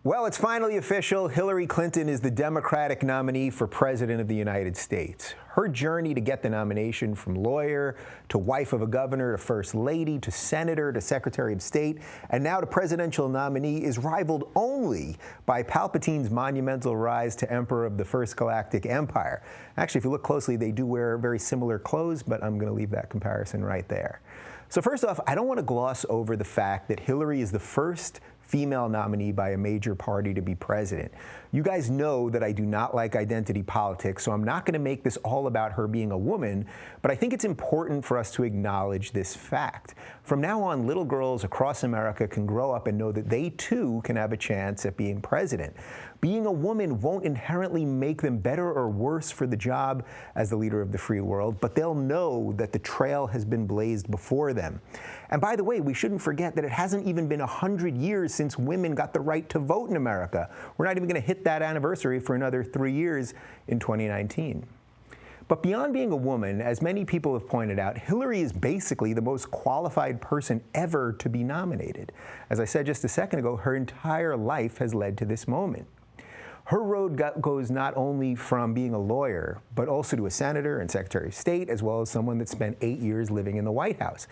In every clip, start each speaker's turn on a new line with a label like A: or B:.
A: Well, it's finally official. Hillary Clinton is the Democratic nominee for President of the United States. Her journey to get the nomination, from lawyer to wife of a governor to first lady to senator to secretary of state and now to presidential nominee, is rivaled only by Palpatine's monumental rise to emperor of the First Galactic Empire. Actually, if you look closely, they do wear very similar clothes, but I'm going to leave that comparison right there. So first off, I don't want to gloss over the fact that Hillary is the first female nominee by a major party to be president. You guys know that I do not like identity politics, so I'm not going to make this all about her being a woman, but I think it's important for us to acknowledge this fact. From now on, little girls across America can grow up and know that they too can have a chance at being president. Being a woman won't inherently make them better or worse for the job as the leader of the free world, but they'll know that the trail has been blazed before them. And by the way, we shouldn't forget that it hasn't even been 100 years since women got the right to vote in America. We're not even going to hit that anniversary for another 3 years in 2019. But beyond being a woman, as many people have pointed out, Hillary is basically the most qualified person ever to be nominated. As I said just a second ago, her entire life has led to this moment. Her road goes not only from being a lawyer, but also to a senator and secretary of state, as well as someone that spent 8 years living in the White House.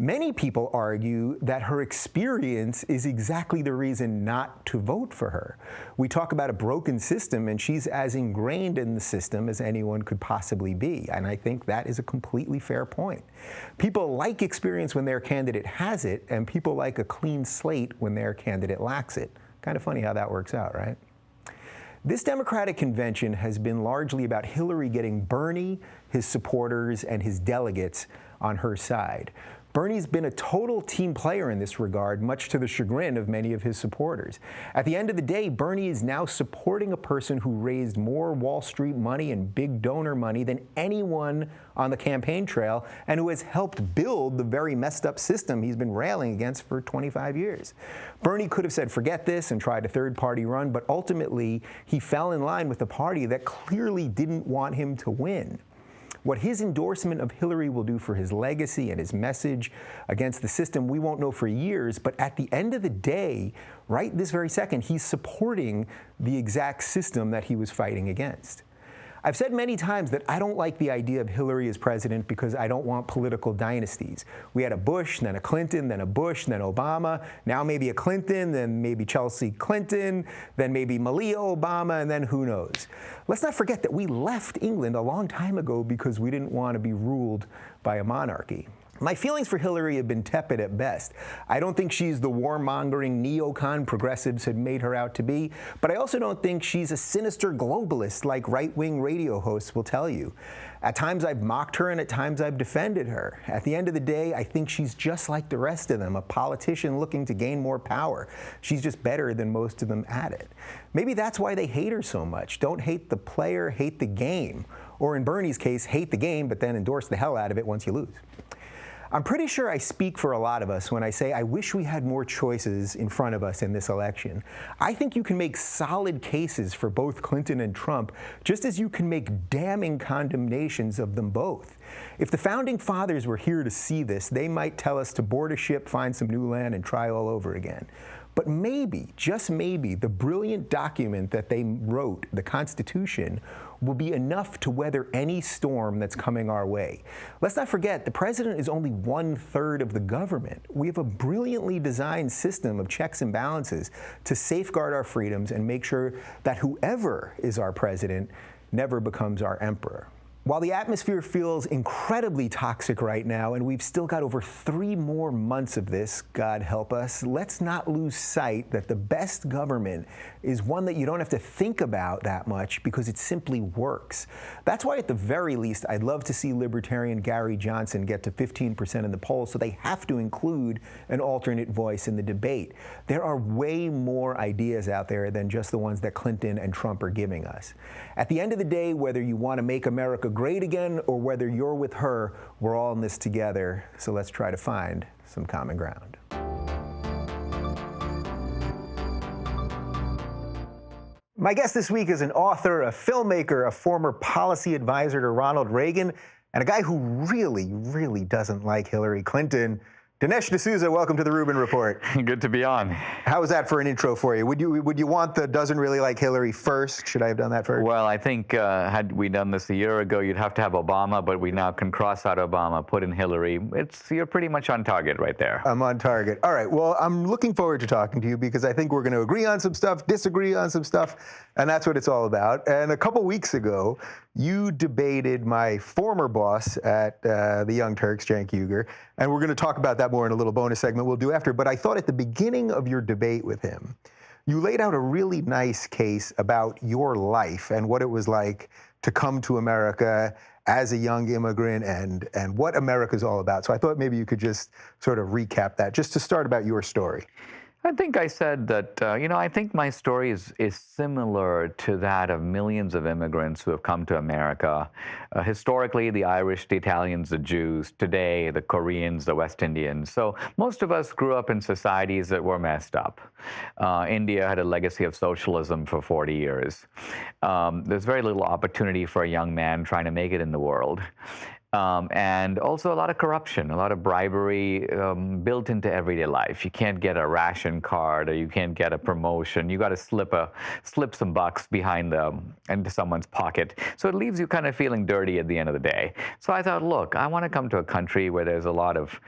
A: Many people argue that her experience is exactly the reason not to vote for her. We talk about a broken system, and she's as ingrained in the system as anyone could possibly be. And I think that is a completely fair point. People like experience when their candidate has it, and people like a clean slate when their candidate lacks it. Kind of funny how that works out, right? This Democratic convention has been largely about Hillary getting Bernie, his supporters, and his delegates on her side. Bernie's been a total team player in this regard, much to the chagrin of many of his supporters. At the end of the day, Bernie is now supporting a person who raised more Wall Street money and big donor money than anyone on the campaign trail, and who has helped build the very messed up system he's been railing against for 25 years. Bernie could have said, forget this, and tried a third-party run, but ultimately he fell in line with a party that clearly didn't want him to win. What his endorsement of Hillary will do for his legacy and his message against the system, we won't know for years, but at the end of the day, right this very second, he's supporting the exact system that he was fighting against. I've said many times that I don't like the idea of Hillary as president because I don't want political dynasties. We had a Bush, then a Clinton, then a Bush, then Obama, now maybe a Clinton, then maybe Chelsea Clinton, then maybe Malia Obama, and then who knows. Let's not forget that we left England a long time ago because we didn't want to be ruled by a monarchy. My feelings for Hillary have been tepid at best. I don't think she's the warmongering neocon progressives had made her out to be, but I also don't think she's a sinister globalist like right-wing radio hosts will tell you. At times I've mocked her and at times I've defended her. At the end of the day, I think she's just like the rest of them, a politician looking to gain more power. She's just better than most of them at it. Maybe that's why they hate her so much. Don't hate the player, hate the game. Or in Bernie's case, hate the game, but then endorse the hell out of it once you lose. I'm pretty sure I speak for a lot of us when I say I wish we had more choices in front of us in this election. I think you can make solid cases for both Clinton and Trump, just as you can make damning condemnations of them both. If the Founding Fathers were here to see this, they might tell us to board a ship, find some new land, and try all over again. But maybe, just maybe, the brilliant document that they wrote, the Constitution, will be enough to weather any storm that's coming our way. Let's not forget, the president is only 1/3 of the government. We have a brilliantly designed system of checks and balances to safeguard our freedoms and make sure that whoever is our president never becomes our emperor. While the atmosphere feels incredibly toxic right now, and we've still got over 3 more months of this, God help us, let's not lose sight that the best government is one that you don't have to think about that much because it simply works. That's why, at the very least, I'd love to see Libertarian Gary Johnson get to 15% in the polls, so they have to include an alternate voice in the debate. There are way more ideas out there than just the ones that Clinton and Trump are giving us. At the end of the day, whether you want to make America great again or whether you're with her, we're all in this together. So let's try to find some common ground. My guest this week is an author, a filmmaker, a former policy advisor to Ronald Reagan, and a guy who really, really doesn't like Hillary Clinton. Dinesh D'Souza, welcome to the Rubin Report.
B: Good to be on.
A: How was that for an intro for you? Would you want the doesn't really like Hillary first? Should I have done that first?
B: Well, I think had we done this a year ago, you'd have to have Obama, but we now can cross out Obama, put in Hillary. You're pretty much on target right there.
A: I'm on target. All right. Well, I'm looking forward to talking to you because I think we're going to agree on some stuff, disagree on some stuff, and that's what it's all about. And a couple weeks ago, you debated my former boss at the Young Turks, Cenk Uygur, and we're going to talk about that more in a little bonus segment we'll do after. But I thought at the beginning of your debate with him, you laid out a really nice case about your life and what it was like to come to America as a young immigrant and what America's all about. So I thought maybe you could just sort of recap that, just to start about your story.
B: I think I said that, I think my story is similar to that of millions of immigrants who have come to America. Historically, the Irish, the Italians, the Jews. Today, the Koreans, the West Indians. So most of us grew up in societies that were messed up. India had a legacy of socialism for 40 years. There's very little opportunity for a young man trying to make it in the world. And also a lot of corruption, a lot of bribery built into everyday life. You can't get a ration card, or you can't get a promotion. You got to slip some bucks into someone's pocket. So it leaves you kind of feeling dirty at the end of the day. So I thought, look, I want to come to a country where there's a lot of,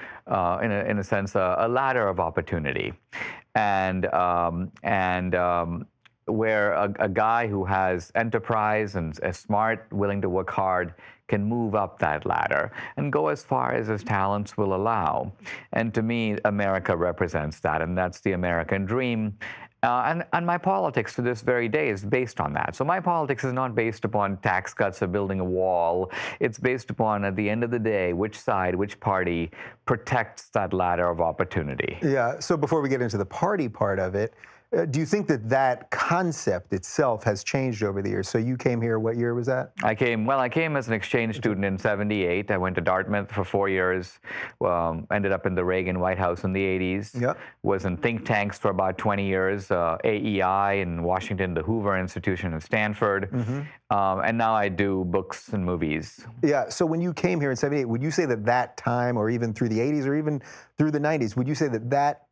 B: in a sense, a ladder of opportunity, and where a guy who has enterprise and is smart, willing to work hard, can move up that ladder and go as far as his talents will allow. And to me, America represents that, and that's the American dream. And my politics to this very day is based on that. So my politics is not based upon tax cuts or building a wall. It's based upon, at the end of the day, which side, which party protects that ladder of opportunity.
A: Yeah, so before we get into the party part of it, do you think that concept itself has changed over the years? So you came here, what year was that?
B: I came as an exchange student in '78. I went to Dartmouth for 4 years, ended up in the Reagan White House in the '80s,
A: yep.
B: Was in think tanks for about 20 years, AEI in Washington, the Hoover Institution in Stanford, and now I do books and movies.
A: Yeah, so when you came here in '78, would you say that time, or even through the '80s, or even through the '90s, would you say that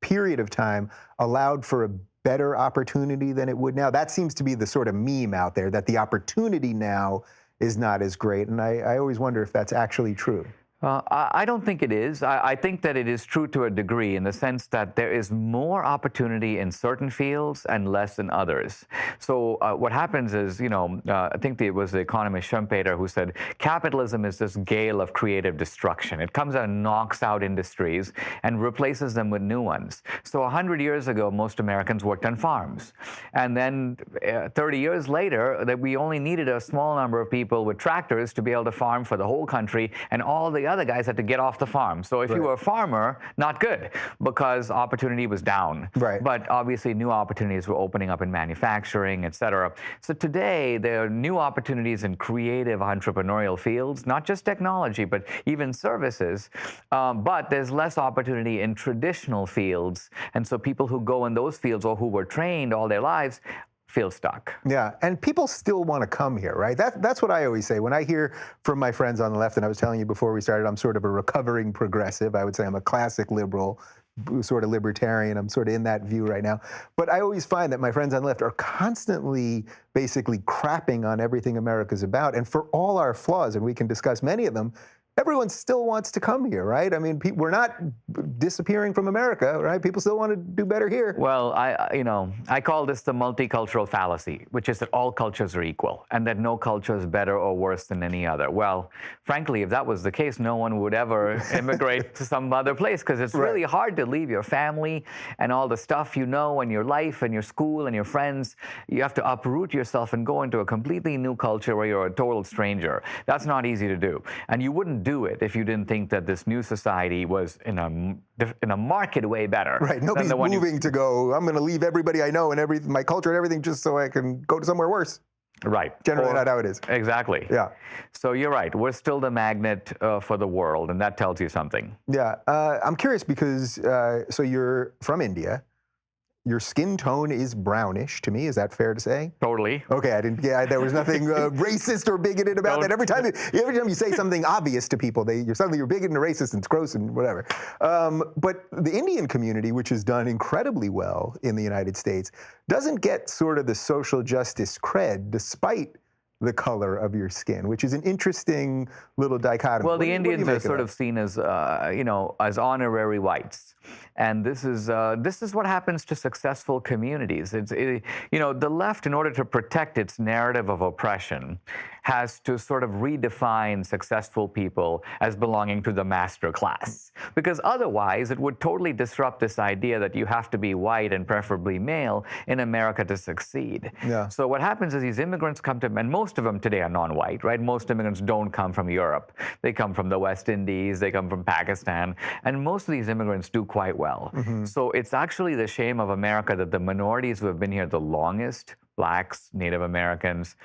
A: period of time allowed for a better opportunity than it would now? That seems to be the sort of meme out there, that the opportunity now is not as great. And I always wonder if that's actually true.
B: I don't think it is. I think that it is true to a degree, in the sense that there is more opportunity in certain fields and less in others. So what happens is, I think it was the economist Schumpeter who said, capitalism is this gale of creative destruction. It comes out and knocks out industries and replaces them with new ones. So 100 years ago, most Americans worked on farms. And then 30 years later, that we only needed a small number of people with tractors to be able to farm for the whole country, and all the other guys had to get off the farm. So if you were a farmer, not good, because opportunity was down.
A: Right.
B: But obviously new opportunities were opening up in manufacturing, et cetera. So today there are new opportunities in creative entrepreneurial fields, not just technology, but even services. But there's less opportunity in traditional fields. And so people who go in those fields, or who were trained all their lives, feel stuck.
A: Yeah, and people still want to come here, right? That's what I always say. When I hear from my friends on the left, and I was telling you before we started, I'm sort of a recovering progressive. I would say I'm a classic liberal, sort of libertarian. I'm sort of in that view right now. But I always find that my friends on the left are constantly basically crapping on everything America's about. And for all our flaws, and we can discuss many of them, everyone still wants to come here, right? I mean, we're not disappearing from America, right? People still want to do better here.
B: Well, I call this the multicultural fallacy, which is that all cultures are equal and that no culture is better or worse than any other. Well, frankly, if that was the case, no one would ever immigrate to some other place, because it's really hard to leave your family and all the stuff you know, and your life and your school and your friends. You have to uproot yourself and go into a completely new culture where you're a total stranger. That's not easy to do. And you wouldn't do it if you didn't think that this new society was in a marked way better.
A: Right. Nobody's moving to go, I'm going to leave everybody I know and my culture and everything just so I can go to somewhere worse.
B: Right.
A: Generally not how it is.
B: Exactly.
A: Yeah.
B: So you're right. We're still the magnet for the world, and that tells you something.
A: Yeah. I'm curious because, so you're from India. your skin tone is brownish to me. Is that fair to say?
B: Totally.
A: Okay, I didn't. Yeah, there was nothing racist or bigoted about that. Every time you say something obvious to people, you're bigoted and racist and it's gross and whatever. But the Indian community, which has done incredibly well in the United States, doesn't get sort of the social justice cred, despite the color of your skin, which is an interesting little dichotomy.
B: Well, the Indians are sort of seen as, as honorary whites. And this is what happens to successful communities. The left, in order to protect its narrative of oppression, has to sort of redefine successful people as belonging to the master class. Because otherwise, it would totally disrupt this idea that you have to be white and preferably male in America to succeed.
A: Yeah.
B: So what happens is these immigrants come to, and most of them today are non-white, right? Most immigrants don't come from Europe. They come from the West Indies, they come from Pakistan, and most of these immigrants do quite well. Mm-hmm. So it's actually the shame of America that the minorities who have been here the longest, Blacks, Native Americans,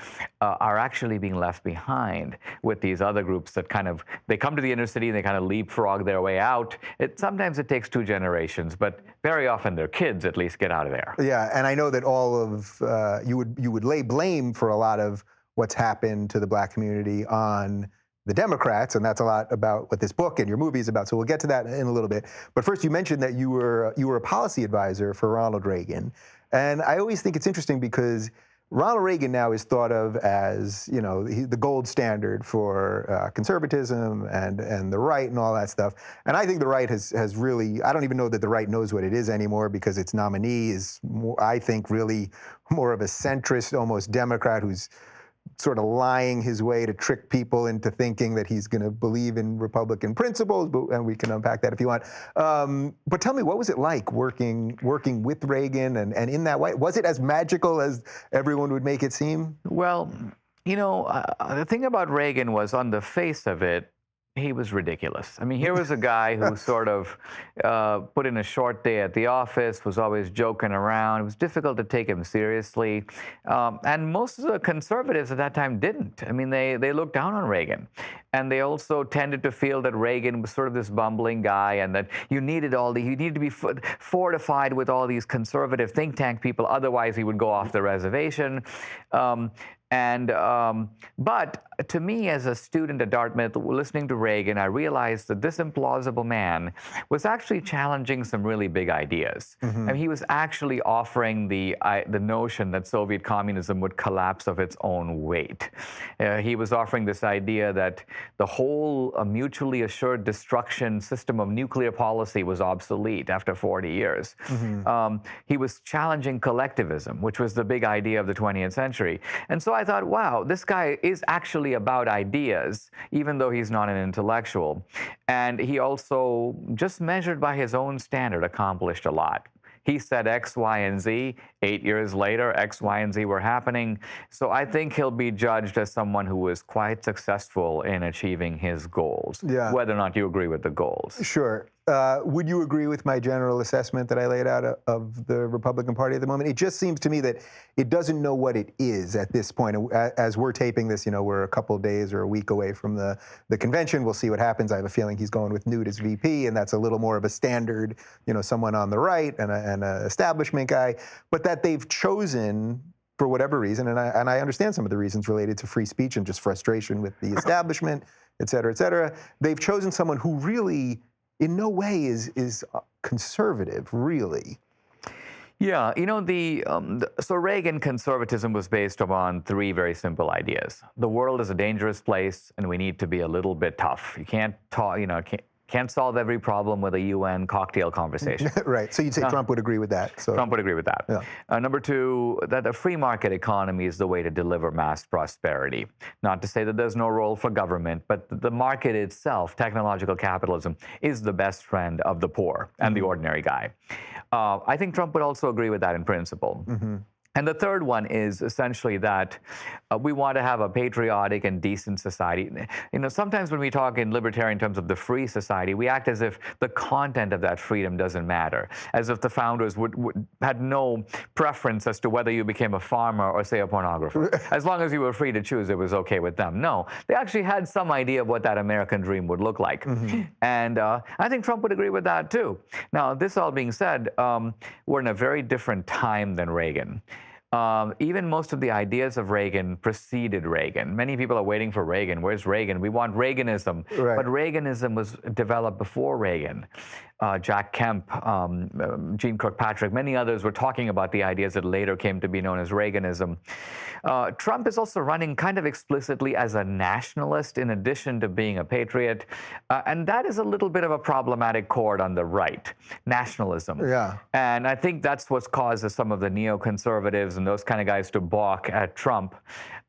B: are actually being left behind with these other groups that they come to the inner city and they kind of leapfrog their way out. Sometimes it takes 2 generations, but very often their kids at least get out of there.
A: Yeah, and I know that all of, you would lay blame for a lot of what's happened to the Black community on the Democrats, and that's a lot about what this book and your movie is about. So we'll get to that in a little bit. But first, you mentioned that you were a policy advisor for Ronald Reagan, and I always think it's interesting because Ronald Reagan now is thought of as, the gold standard for conservatism and the right and all that stuff. And I think the right has really, I don't even know that the right knows what it is anymore, because its nominee is, I think, really more of a centrist, almost Democrat who's sort of lying his way to trick people into thinking that he's going to believe in Republican principles, and we can unpack that if you want. But tell me, what was it like working with Reagan and in that way? Was it as magical as everyone would make it seem?
B: Well, the thing about Reagan was, on the face of it, he was ridiculous. I mean, here was a guy who sort of put in a short day at the office, was always joking around. It was difficult to take him seriously. And most of the conservatives at that time didn't. I mean, they looked down on Reagan. And they also tended to feel that Reagan was sort of this bumbling guy, and that you needed to be fortified with all these conservative think tank people, otherwise he would go off the reservation. But to me, as a student at Dartmouth, listening to Reagan, I realized that this implausible man was actually challenging some really big ideas. Mm-hmm. And he was actually offering the notion that Soviet communism would collapse of its own weight. He was offering this idea that the whole mutually assured destruction system of nuclear policy was obsolete after 40 years. Mm-hmm. He was challenging collectivism, which was the big idea of the 20th century. And so I thought, wow, this guy is actually about ideas, even though he's not an intellectual. And he also, just measured by his own standard, accomplished a lot. He said X, Y, and Z. 8 years later, X, Y, and Z were happening. So I think he'll be judged as someone who was quite successful in achieving his goals, whether or not you agree with the goals.
A: Sure. Would you agree with my general assessment that I laid out of the Republican Party at the moment? It just seems to me that it doesn't know what it is at this point. As we're taping this, we're a couple of days or a week away from the convention. We'll see what happens. I have a feeling he's going with Newt as VP, and that's a little more of a standard, someone on the right and an establishment guy. But that they've chosen, for whatever reason, and I understand some of the reasons related to free speech and just frustration with the establishment, et cetera, they've chosen someone who really, in no way is conservative, really.
B: Yeah, so Reagan conservatism was based upon 3 very simple ideas. The world is a dangerous place, and we need to be a little bit tough. You can't can't solve every problem with a UN cocktail conversation.
A: Right. So you'd say Trump would agree with that. So.
B: Trump would agree with that. Yeah. Number 2, that a free market economy is the way to deliver mass prosperity. Not to say that there's no role for government, but the market itself, technological capitalism, is the best friend of the poor and the ordinary guy. I think Trump would also agree with that in principle. And the third one is essentially that we want to have a patriotic and decent society. You know, sometimes when we talk in libertarian terms of the free society, we act as if the content of that freedom doesn't matter, as if the founders had no preference as to whether you became a farmer or, say, a pornographer. As long as you were free to choose, it was okay with them. No, they actually had some idea of what that American dream would look like. And I think Trump would agree with that, too. Now, this all being said, we're in a very different time than Reagan. Even most of the ideas of Reagan preceded Reagan. Many people are waiting for Reagan. Where's Reagan? We want Reaganism.
A: Right.
B: But Reaganism was developed before Reagan. Jack Kemp, Gene Kirkpatrick, many others were talking about the ideas that later came to be known as Reaganism. Trump is also running kind of explicitly as a nationalist in addition to being a patriot. And that is a little bit of a problematic chord on the right, nationalism.
A: Yeah.
B: And I think that's what's caused some of the neoconservatives and those kind of guys to balk at Trump.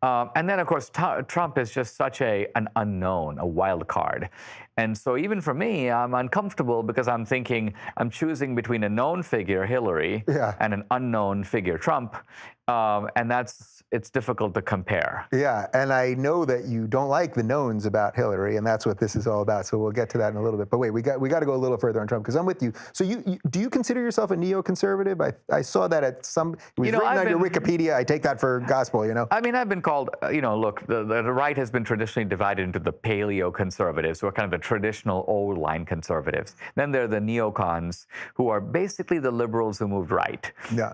B: And then, of course, Trump is just such an unknown, a wild card. And so even for me, I'm uncomfortable because I'm thinking I'm choosing between a known figure, Hillary, and an unknown figure, Trump. And it's difficult to compare.
A: Yeah, and I know that you don't like the knowns about Hillary, and that's what this is all about. So we'll get to that in a little bit. But wait, we got to go a little further on Trump because I'm with you. So do you consider yourself a neoconservative? I saw that at some. It was written on your Wikipedia. I take that for gospel. You know.
B: I mean, I've been called. Look, the right has been traditionally divided into the paleo-conservatives, who are kind of the traditional old-line conservatives. Then there are the neocons, who are basically the liberals who moved right.
A: Yeah.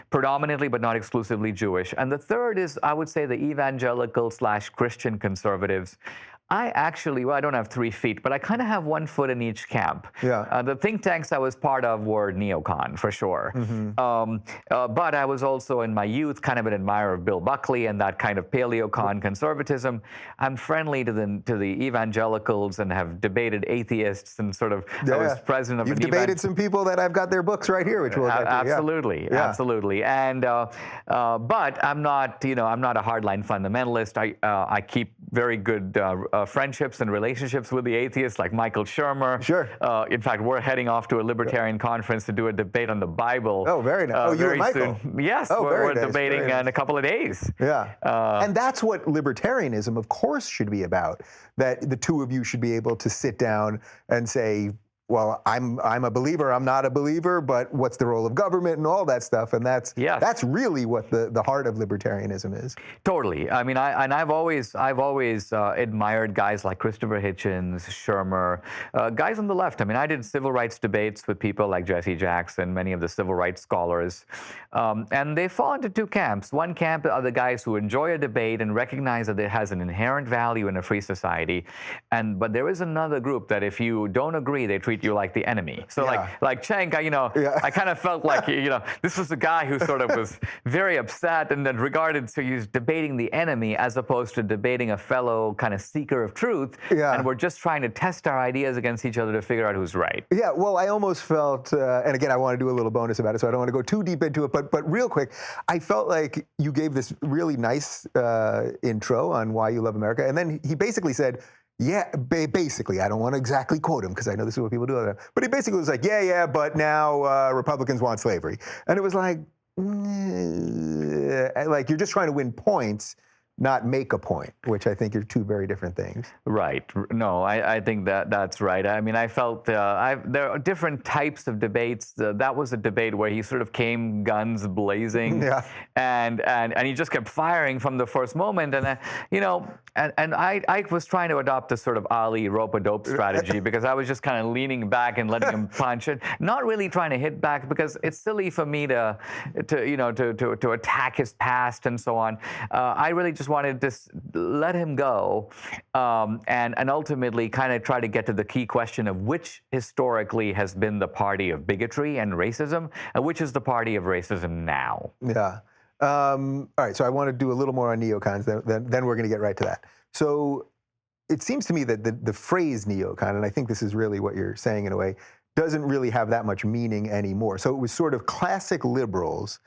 B: Predominantly, but not exclusively Jewish. And the third is, I would say, the evangelical/Christian conservatives. I actually, well, I don't have 3 feet, but I kind of have 1 foot in each camp.
A: Yeah.
B: The think tanks I was part of were neocon, for sure. But I was also, in my youth, kind of an admirer of Bill Buckley and that kind of paleocon conservatism. I'm friendly to the evangelicals and have debated atheists and sort of, I was president of
A: You've debated some people that I've got their books right here, which we'll get to.
B: Absolutely, absolutely. And, but I'm not, I'm not a hardline fundamentalist. I keep very good friendships and relationships with the atheists like Michael Shermer.
A: Sure.
B: In fact, we're heading off to a libertarian conference to do a debate on the Bible.
A: Oh, very nice. You and Michael?
B: Soon. Yes,
A: oh,
B: we're
A: nice,
B: debating in a couple of days.
A: Yeah. And that's what libertarianism, of course, should be about. That the two of you should be able to sit down and say, well, I'm a believer, I'm not a believer, but what's the role of government and all that stuff, and that's really what the heart of libertarianism is.
B: Totally. I mean, I've always admired guys like Christopher Hitchens, Shermer, guys on the left. I mean, I did civil rights debates with people like Jesse Jackson, many of the civil rights scholars, and they fall into 2 camps. One camp are the guys who enjoy a debate and recognize that it has an inherent value in a free society, but there is another group that if you don't agree, they treat you like the enemy. So like Cenk, I kind of felt like, this was a guy who sort of was very upset and then regarded, so he was debating the enemy as opposed to debating a fellow kind of seeker of truth. And we're just trying to test our ideas against each other to figure out who's right.
A: Yeah, well, I almost felt, and again, I want to do a little bonus about it, so I don't want to go too deep into it, but real quick, I felt like you gave this really nice intro on why you love America, and then he basically said, yeah, basically, I don't want to exactly quote him because I know this is what people do, but he basically was like, yeah, but now Republicans want slavery. And it was like you're just trying to win points, not make a point, which I think are 2 very different things.
B: Right. No, I think that's right. I mean, I felt there are different types of debates. That was a debate where he sort of came guns blazing, and he just kept firing from the first moment. And I was trying to adopt a sort of Ali rope-a-dope strategy because I was just kind of leaning back and letting him punch it, not really trying to hit back because it's silly for me to attack his past and so on. I really just wanted to let him go and ultimately kind of try to get to the key question of which historically has been the party of bigotry and racism and which is the party of racism now.
A: Yeah. All right, so I want to do a little more on neocons, then we're going to get right to that. So it seems to me that the phrase neocon, and I think this is really what you're saying in a way, doesn't really have that much meaning anymore. So it was sort of classic liberals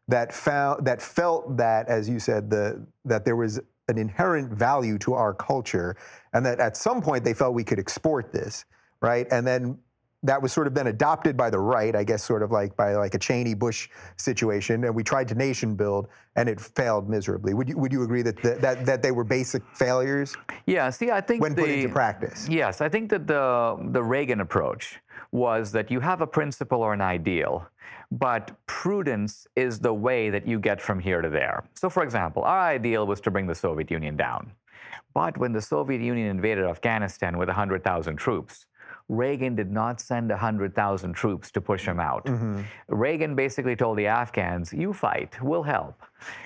A: that felt that, as you said, that there was an inherent value to our culture, and that at some point they felt we could export this, right? And then that was sort of then adopted by the right, I guess, sort of like by like a Cheney-Bush situation, and we tried to nation build, and it failed miserably. Would you agree that they were basic failures?
B: Yeah. See, I think
A: when put into practice.
B: Yes, I think that the Reagan approach was that you have a principle or an ideal, but prudence is the way that you get from here to there. So, for example, our ideal was to bring the Soviet Union down. But when the Soviet Union invaded Afghanistan with 100,000 troops, Reagan did not send 100,000 troops to push him out. Reagan basically told the Afghans, you fight, we'll help.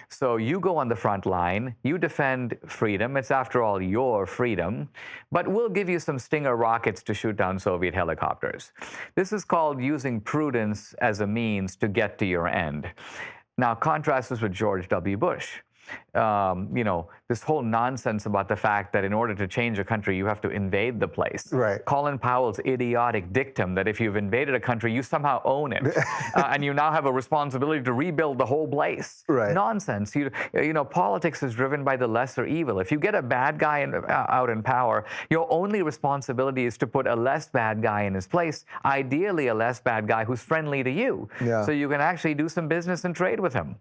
B: So you go on the front line, you defend freedom, it's after all your freedom, but we'll give you some Stinger rockets to shoot down Soviet helicopters. This is called using prudence as a means to get to your end. Now contrast this with George W. Bush. This whole nonsense about the fact that in order to change a country, you have to invade the place.
A: Right.
B: Colin Powell's idiotic dictum that if you've invaded a country, you somehow own it, and you now have a responsibility to rebuild the whole place.
A: Right.
B: Nonsense. Politics is driven by the lesser evil. If you get a bad guy out in power, your only responsibility is to put a less bad guy in his place, ideally a less bad guy who's friendly to you, so you can actually do some business and trade with him.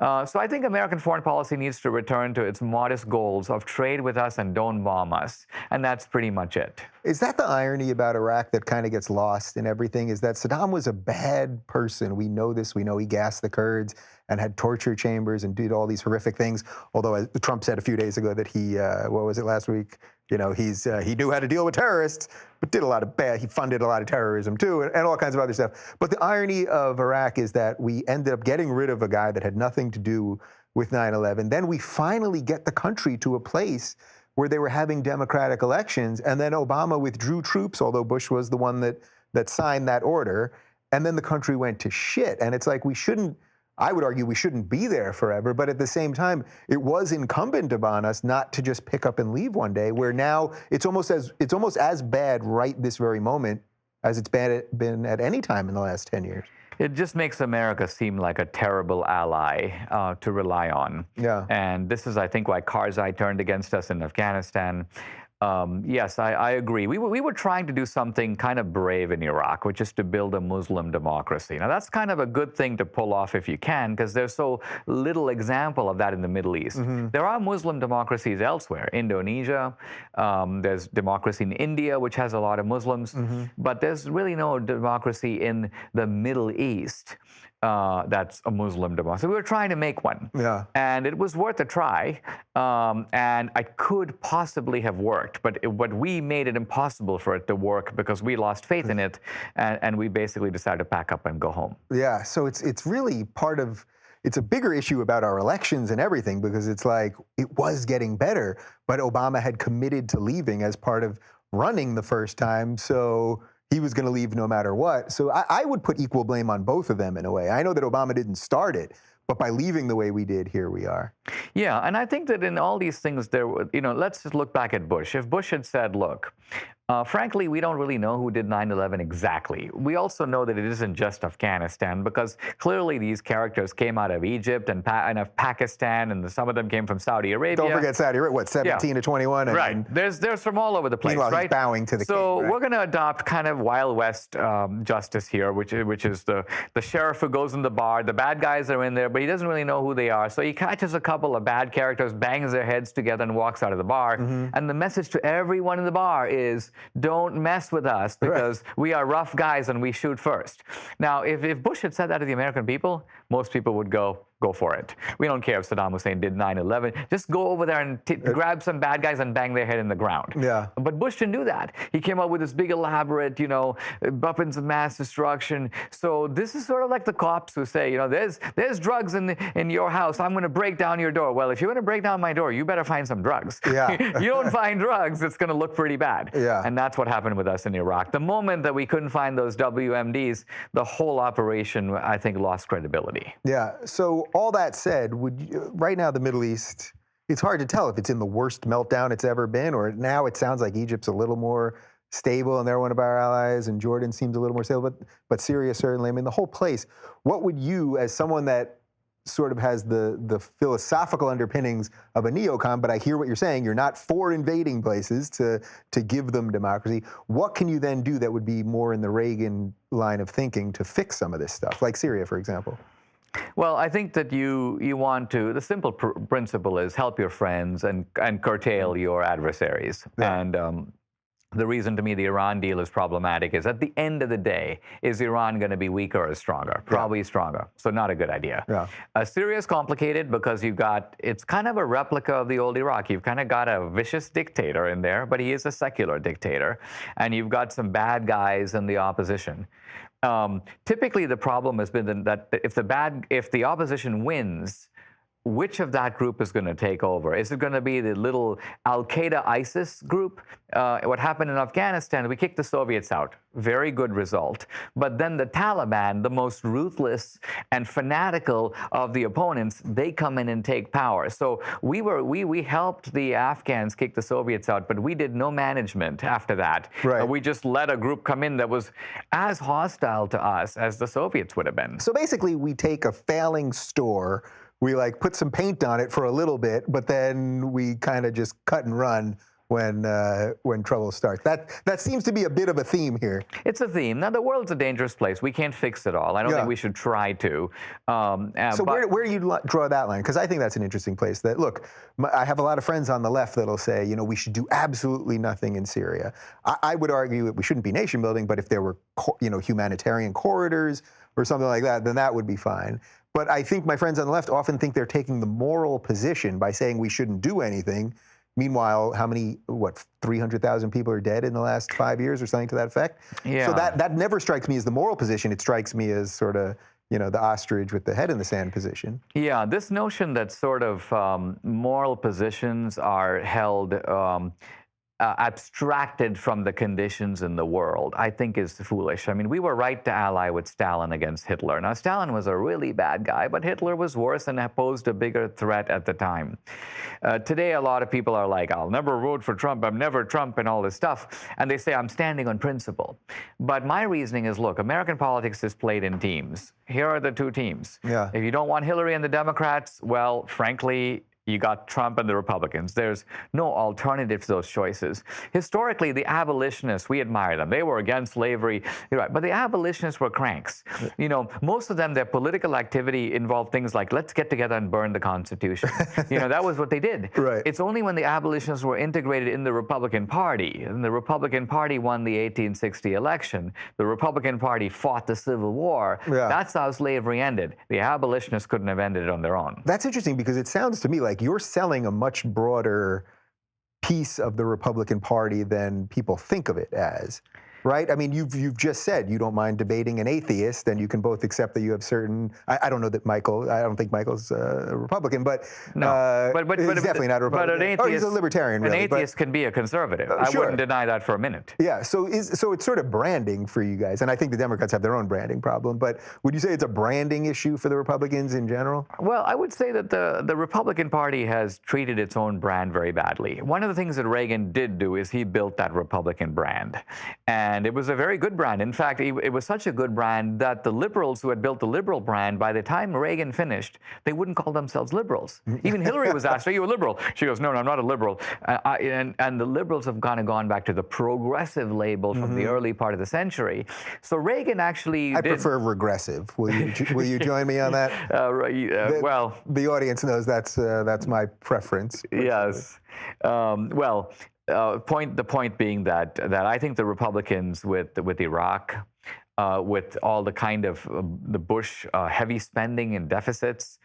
B: So I think American foreign policy needs to return to its modest goals of trade with us and don't bomb us. And that's pretty much it.
A: Is that the irony about Iraq that kind of gets lost in everything? Is that Saddam was a bad person. We know this. We know he gassed the Kurds and had torture chambers and did all these horrific things. Although, as Trump said a few days ago that he, what was it last week? He knew how to deal with terrorists, but did a lot of bad. He funded a lot of terrorism too, and all kinds of other stuff. But the irony of Iraq is that we ended up getting rid of a guy that had nothing to do with 9/11. Then we finally get the country to a place where they were having democratic elections, and then Obama withdrew troops, although Bush was the one that signed that order, and then the country went to shit. And it's like I would argue we shouldn't be there forever, but at the same time, it was incumbent upon us not to just pick up and leave one day, where now it's almost as bad right this very moment as it's been at any time in the last 10 years.
B: It just makes America seem like a terrible ally to rely on.
A: Yeah.
B: And this is, I think, why Karzai turned against us in Afghanistan. Yes, I agree. We were trying to do something kind of brave in Iraq, which is to build a Muslim democracy. Now, that's kind of a good thing to pull off if you can, because there's so little example of that in the Middle East. There are Muslim democracies elsewhere. Indonesia, there's democracy in India, which has a lot of Muslims, but there's really no democracy in the Middle East. That's a Muslim democracy. We were trying to make one, and it was worth a try, and it could possibly have worked, but we made it impossible for it to work because we lost faith in it, and we basically decided to pack up and go home. Yeah,
A: so it's really it's a bigger issue about our elections and everything, because it's like it was getting better, but Obama had committed to leaving as part of running the first time, so he was going to leave no matter what. So I would put equal blame on both of them in a way. I know that Obama didn't start it, but by leaving the way we did, here we are.
B: Yeah, and I think that in all these things, let's just look back at Bush. If Bush had said, look, frankly, we don't really know who did 9/11 exactly. We also know that it isn't just Afghanistan, because clearly these characters came out of Egypt and of Pakistan, and some of them came from Saudi Arabia.
A: Don't forget Saudi Arabia, what, 17 to 21?
B: Right. There's from all over the place,
A: meanwhile,
B: right?
A: He's bowing to the king.
B: So we're going to adopt kind of Wild West justice here, which is the sheriff who goes in the bar. The bad guys are in there, but he doesn't really know who they are. So he catches a couple of bad characters, bangs their heads together, and walks out of the bar. And the message to everyone in the bar is, don't mess with us, because we are rough guys and we shoot first. Now, if Bush had said that to the American people, most people would go for it. We don't care if Saddam Hussein did 9/11. Just go over there and grab some bad guys and bang their head in the ground.
A: Yeah.
B: But Bush didn't do that. He came up with this big elaborate, weapons of mass destruction. So this is sort of like the cops who say, there's drugs in your house. I'm going to break down your door. Well, if you're going to break down my door, you better find some drugs.
A: Yeah.
B: You don't find drugs, it's going to look pretty bad.
A: Yeah.
B: And that's what happened with us in Iraq. The moment that we couldn't find those WMDs, the whole operation, I think, lost credibility.
A: Yeah. So all that said, right now the Middle East, it's hard to tell if it's in the worst meltdown it's ever been, or now it sounds like Egypt's a little more stable and they're one of our allies, and Jordan seems a little more stable, but Syria certainly. I mean, the whole place. What would you, as someone that sort of has the philosophical underpinnings of a neocon, but I hear what you're saying. You're not for invading places to give them democracy. What can you then do that would be more in the Reagan line of thinking to fix some of this stuff, like Syria, for example?
B: Well, I think that you want to, the simple principle is help your friends and curtail your adversaries.
A: Yeah.
B: And the reason to me the Iran deal is problematic is at the end of the day, is Iran going to be weaker or stronger? Probably stronger. So not a good idea.
A: Yeah.
B: Syria is complicated because it's kind of a replica of the old Iraq. You've kind of got a vicious dictator in there, but he is a secular dictator. And you've got some bad guys in the opposition. Typically, the problem has been that if the opposition wins, which of that group is going to take over? Is it going to be the little Al-Qaeda ISIS group? What happened in Afghanistan, we kicked the Soviets out. Very good result. But then the Taliban, the most ruthless and fanatical of the opponents, they come in and take power. So we helped the Afghans kick the Soviets out, but we did no management after that.
A: Right.
B: We just let a group come in that was as hostile to us as the Soviets would have been.
A: So basically, we take a failing store, we like put some paint on it for a little bit, but then we kind of just cut and run when trouble starts. That seems to be a bit of a theme here.
B: It's a theme. Now, the world's a dangerous place. We can't fix it all. I don't think we should try to.
A: So where do you draw that line? Because I think that's an interesting place. That look, I have a lot of friends on the left that'll say, you know, we should do absolutely nothing in Syria. I would argue that we shouldn't be nation building, but if there were, humanitarian corridors or something like that, then that would be fine. But I think my friends on the left often think they're taking the moral position by saying we shouldn't do anything. Meanwhile, 300,000 people are dead in the last 5 years or something to that effect?
B: Yeah.
A: So that never strikes me as the moral position. It strikes me as sort of, the ostrich with the head in the sand position.
B: Yeah, this notion that sort of moral positions are held abstracted from the conditions in the world, I think is foolish. I mean, we were right to ally with Stalin against Hitler. Now, Stalin was a really bad guy, but Hitler was worse and posed a bigger threat at the time. Today, a lot of people are like, I'll never vote for Trump, I'm never Trump, and all this stuff. And they say, I'm standing on principle. But my reasoning is, look, American politics is played in teams. Here are the two teams.
A: Yeah.
B: If you don't want Hillary and the Democrats, well, frankly, you got Trump and the Republicans. There's no alternative to those choices. Historically, the abolitionists, we admire them. They were against slavery, you're right, but the abolitionists were cranks. Most of them, their political activity involved things like, let's get together and burn the Constitution. That was what they did.
A: Right.
B: It's only when the abolitionists were integrated in the Republican Party, and the Republican Party won the 1860 election, the Republican Party fought the Civil War, that's how slavery ended. The abolitionists couldn't have ended it on their own.
A: That's interesting because it sounds to me like you're selling a much broader piece of the Republican Party than people think of it as, right? I mean, you've just said you don't mind debating an atheist, and you can both accept that you have certain. I don't know that I don't think Michael's a Republican, but
B: no, but
A: he's definitely not a Republican.
B: But an atheist,
A: he's a libertarian. Really,
B: an atheist can be a conservative. I wouldn't deny that for a minute.
A: Yeah, so it's sort of branding for you guys, and I think the Democrats have their own branding problem. But would you say it's a branding issue for the Republicans in general?
B: Well, I would say that the Republican Party has treated its own brand very badly. One of the things that Reagan did do is he built that Republican brand, and it was a very good brand. In fact, it was such a good brand that the liberals who had built the liberal brand, by the time Reagan finished, they wouldn't call themselves liberals. Even Hillary was asked, are you a liberal? She goes, no, I'm not a liberal. And the liberals have kind of gone back to the progressive label from the early part of the century. So Reagan actually
A: I prefer regressive. Will you join me on that?
B: Well,
A: the audience knows that's my preference.
B: Yes. The point being that I think the Republicans with Iraq, with all the kind of the Bush heavy spending and deficits,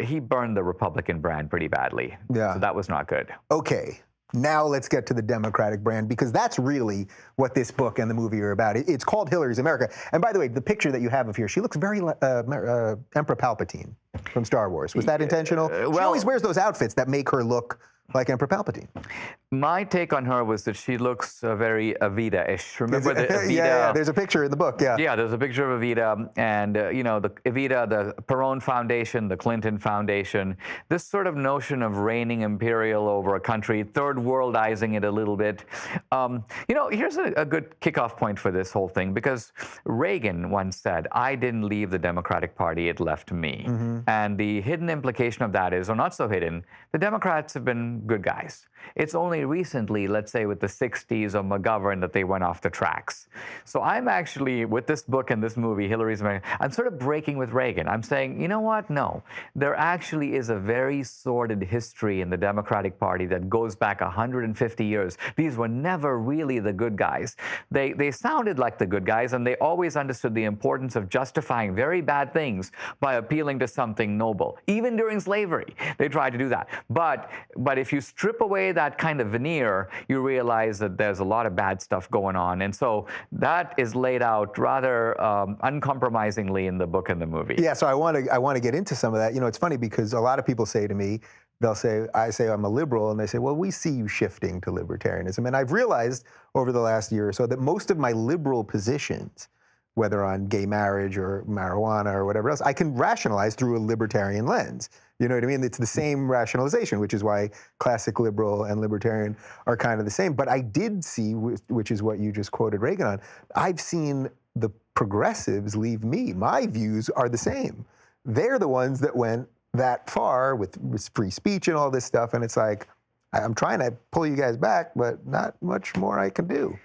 B: he burned the Republican brand pretty badly.
A: Yeah.
B: So that was not good.
A: Okay. Now let's get to the Democratic brand, because that's really what this book and the movie are about. It's called Hillary's America. And by the way, the picture that you have of here, she looks very Emperor Palpatine from Star Wars. Was that intentional? She always wears those outfits that make her look like Emperor Palpatine.
B: My take on her was that she looks very Evita-ish. Remember the Evita?
A: Yeah, there's a picture in the book, yeah.
B: Yeah, there's a picture of Evita, and the Evita, the Perón Foundation, the Clinton Foundation, this sort of notion of reigning imperial over a country, third worldizing it a little bit. Here's a good kickoff point for this whole thing, because Reagan once said, "I didn't leave the Democratic Party, it left me." And the hidden implication of that is, or not so hidden, the Democrats have been good guys. It's only recently, let's say with the 60s or McGovern, that they went off the tracks. So I'm actually, with this book and this movie, Hillary's America, I'm sort of breaking with Reagan. I'm saying, you know what? No, there actually is a very sordid history in the Democratic Party that goes back 150 years. These were never really the good guys. They sounded like the good guys, and they always understood the importance of justifying very bad things by appealing to something noble. Even during slavery, they tried to do that. But if you strip away that kind of veneer, you realize that there's a lot of bad stuff going on. And so that is laid out rather uncompromisingly in the book and the movie.
A: Yeah, so I want to get into some of that. It's funny because a lot of people say to me, I say I'm a liberal, and they say, well, we see you shifting to libertarianism. And I've realized over the last year or so that most of my liberal positions, whether on gay marriage or marijuana or whatever else, I can rationalize through a libertarian lens. You know what I mean? It's the same rationalization, which is why classic liberal and libertarian are kind of the same. But I did see, which is what you just quoted Reagan on, I've seen the progressives leave me. My views are the same. They're the ones that went that far with free speech and all this stuff. And it's like, I'm trying to pull you guys back, but not much more I can do.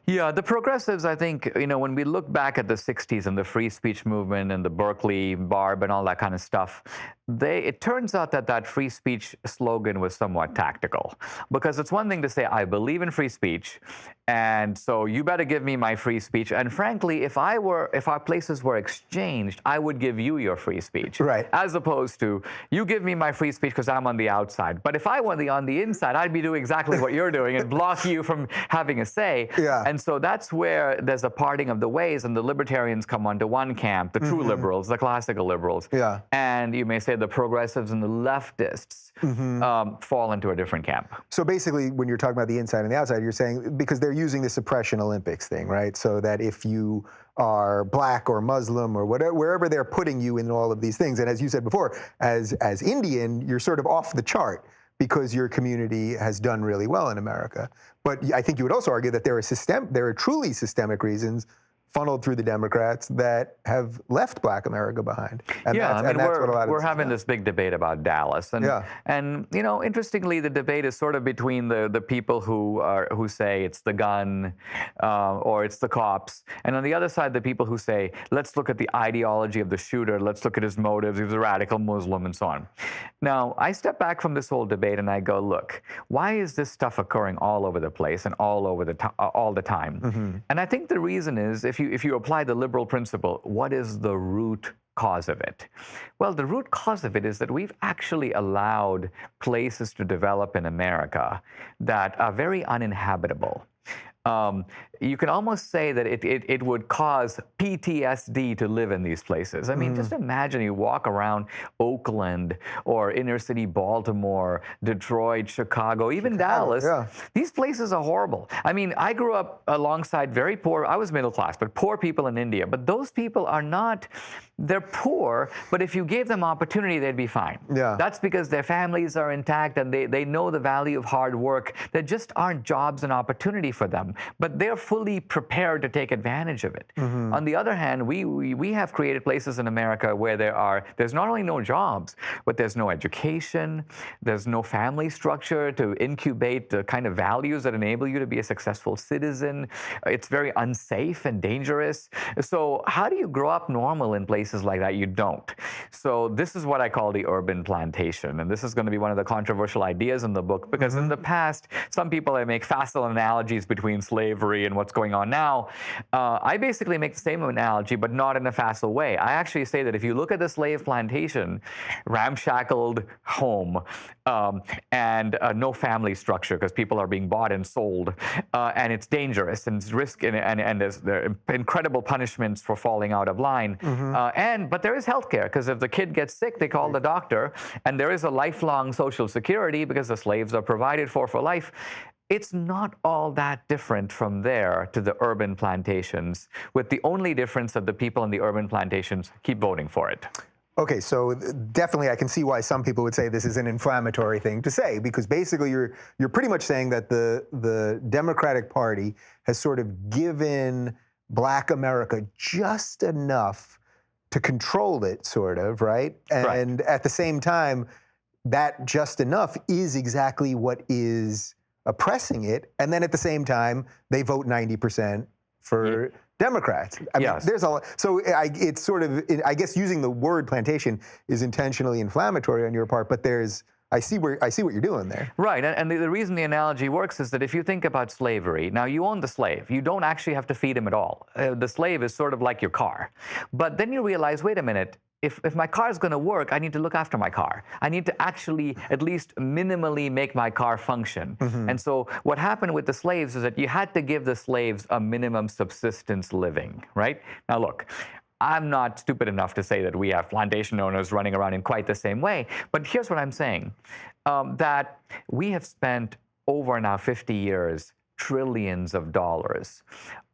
B: Yeah, the progressives, I think, when we look back at the 60s and the free speech movement and the Berkeley Barb and all that kind of stuff, it turns out that free speech slogan was somewhat tactical. Because it's one thing to say, I believe in free speech, and so you better give me my free speech. And frankly, if our places were exchanged, I would give you your free speech.
A: Right.
B: As opposed to, you give me my free speech because I'm on the outside. But if I were on the inside, I'd be doing exactly what you're doing and block you from having a say.
A: Yeah.
B: And so that's where there's a parting of the ways, and the libertarians come onto one camp, the true liberals, the classical liberals.
A: Yeah.
B: And you may say the progressives and the leftists fall into a different camp.
A: So basically, when you're talking about the inside and the outside, you're saying, because they're using the suppression Olympics thing, right? So that if you are black or Muslim or whatever, wherever they're putting you in all of these things, and as you said before, as Indian, you're sort of off the chart because your community has done really well in America. But I think you would also argue that there are truly systemic reasons funneled through the Democrats that have left Black America behind. And
B: yeah, we're having
A: about.
B: This big debate about Dallas, and interestingly, the debate is sort of between the people who say it's the gun or it's the cops, and on the other side, the people who say let's look at the ideology of the shooter, let's look at his motives, he was a radical Muslim, and so on. Now, I step back from this whole debate and I go, look, why is this stuff occurring all over the place and all the time? And I think the reason is if you apply the liberal principle, what is the root cause of it? Well, the root cause of it is that we've actually allowed places to develop in America that are very uninhabitable. You can almost say that it would cause PTSD to live in these places. I mean, just imagine you walk around Oakland or inner city Baltimore, Detroit, Chicago, even Dallas.
A: Yeah.
B: These places are horrible. I mean, I grew up alongside very poor, I was middle class, but poor people in India. But those people are not, they're poor, but if you gave them opportunity, they'd be fine.
A: Yeah.
B: That's because their families are intact and they know the value of hard work. There just aren't jobs and opportunity for them, but they're fully prepared to take advantage of it. On the other hand, we have created places in America where there's not only no jobs, but there's no education, there's no family structure to incubate the kind of values that enable you to be a successful citizen. It's very unsafe and dangerous. So how do you grow up normal in places like that? You don't. So this is what I call the urban plantation. And this is going to be one of the controversial ideas in the book, because in the past, some people make facile analogies between slavery and what's going on now. I basically make the same analogy, but not in a facile way. I actually say that if you look at the slave plantation, ramshackled home, and no family structure because people are being bought and sold, and it's dangerous and it's risk, and there's incredible punishments for falling out of line. But there is health care, because if the kid gets sick, they call the doctor, and there is a lifelong Social Security because the slaves are provided for life. it's not all that different from there to the urban plantations, with the only difference that the people in the urban plantations keep voting for it.
A: Okay, so definitely I can see why some people would say this is an inflammatory thing to say, because basically you're pretty much saying that the Democratic Party has sort of given Black America just enough to control it, sort of, right? And at the same time, that just enough is exactly what is oppressing it. And then at the same time, they vote 90% for Democrats. I mean, there's a lot. So it's sort of, I guess using the word plantation is intentionally inflammatory on your part, but I see what you're doing there.
B: Right, and the reason the analogy works is that if you think about slavery, now you own the slave. You don't actually have to feed him at all. The slave is sort of like your car. But then you realize, wait a minute, if my car is going to work, I need to look after my car. I need to actually at least minimally make my car function. And so what happened with the slaves is that you had to give the slaves a minimum subsistence living, right? Now look, I'm not stupid enough to say that we have plantation owners running around in quite the same way, but here's what I'm saying, that we have spent over now 50 years trillions of dollars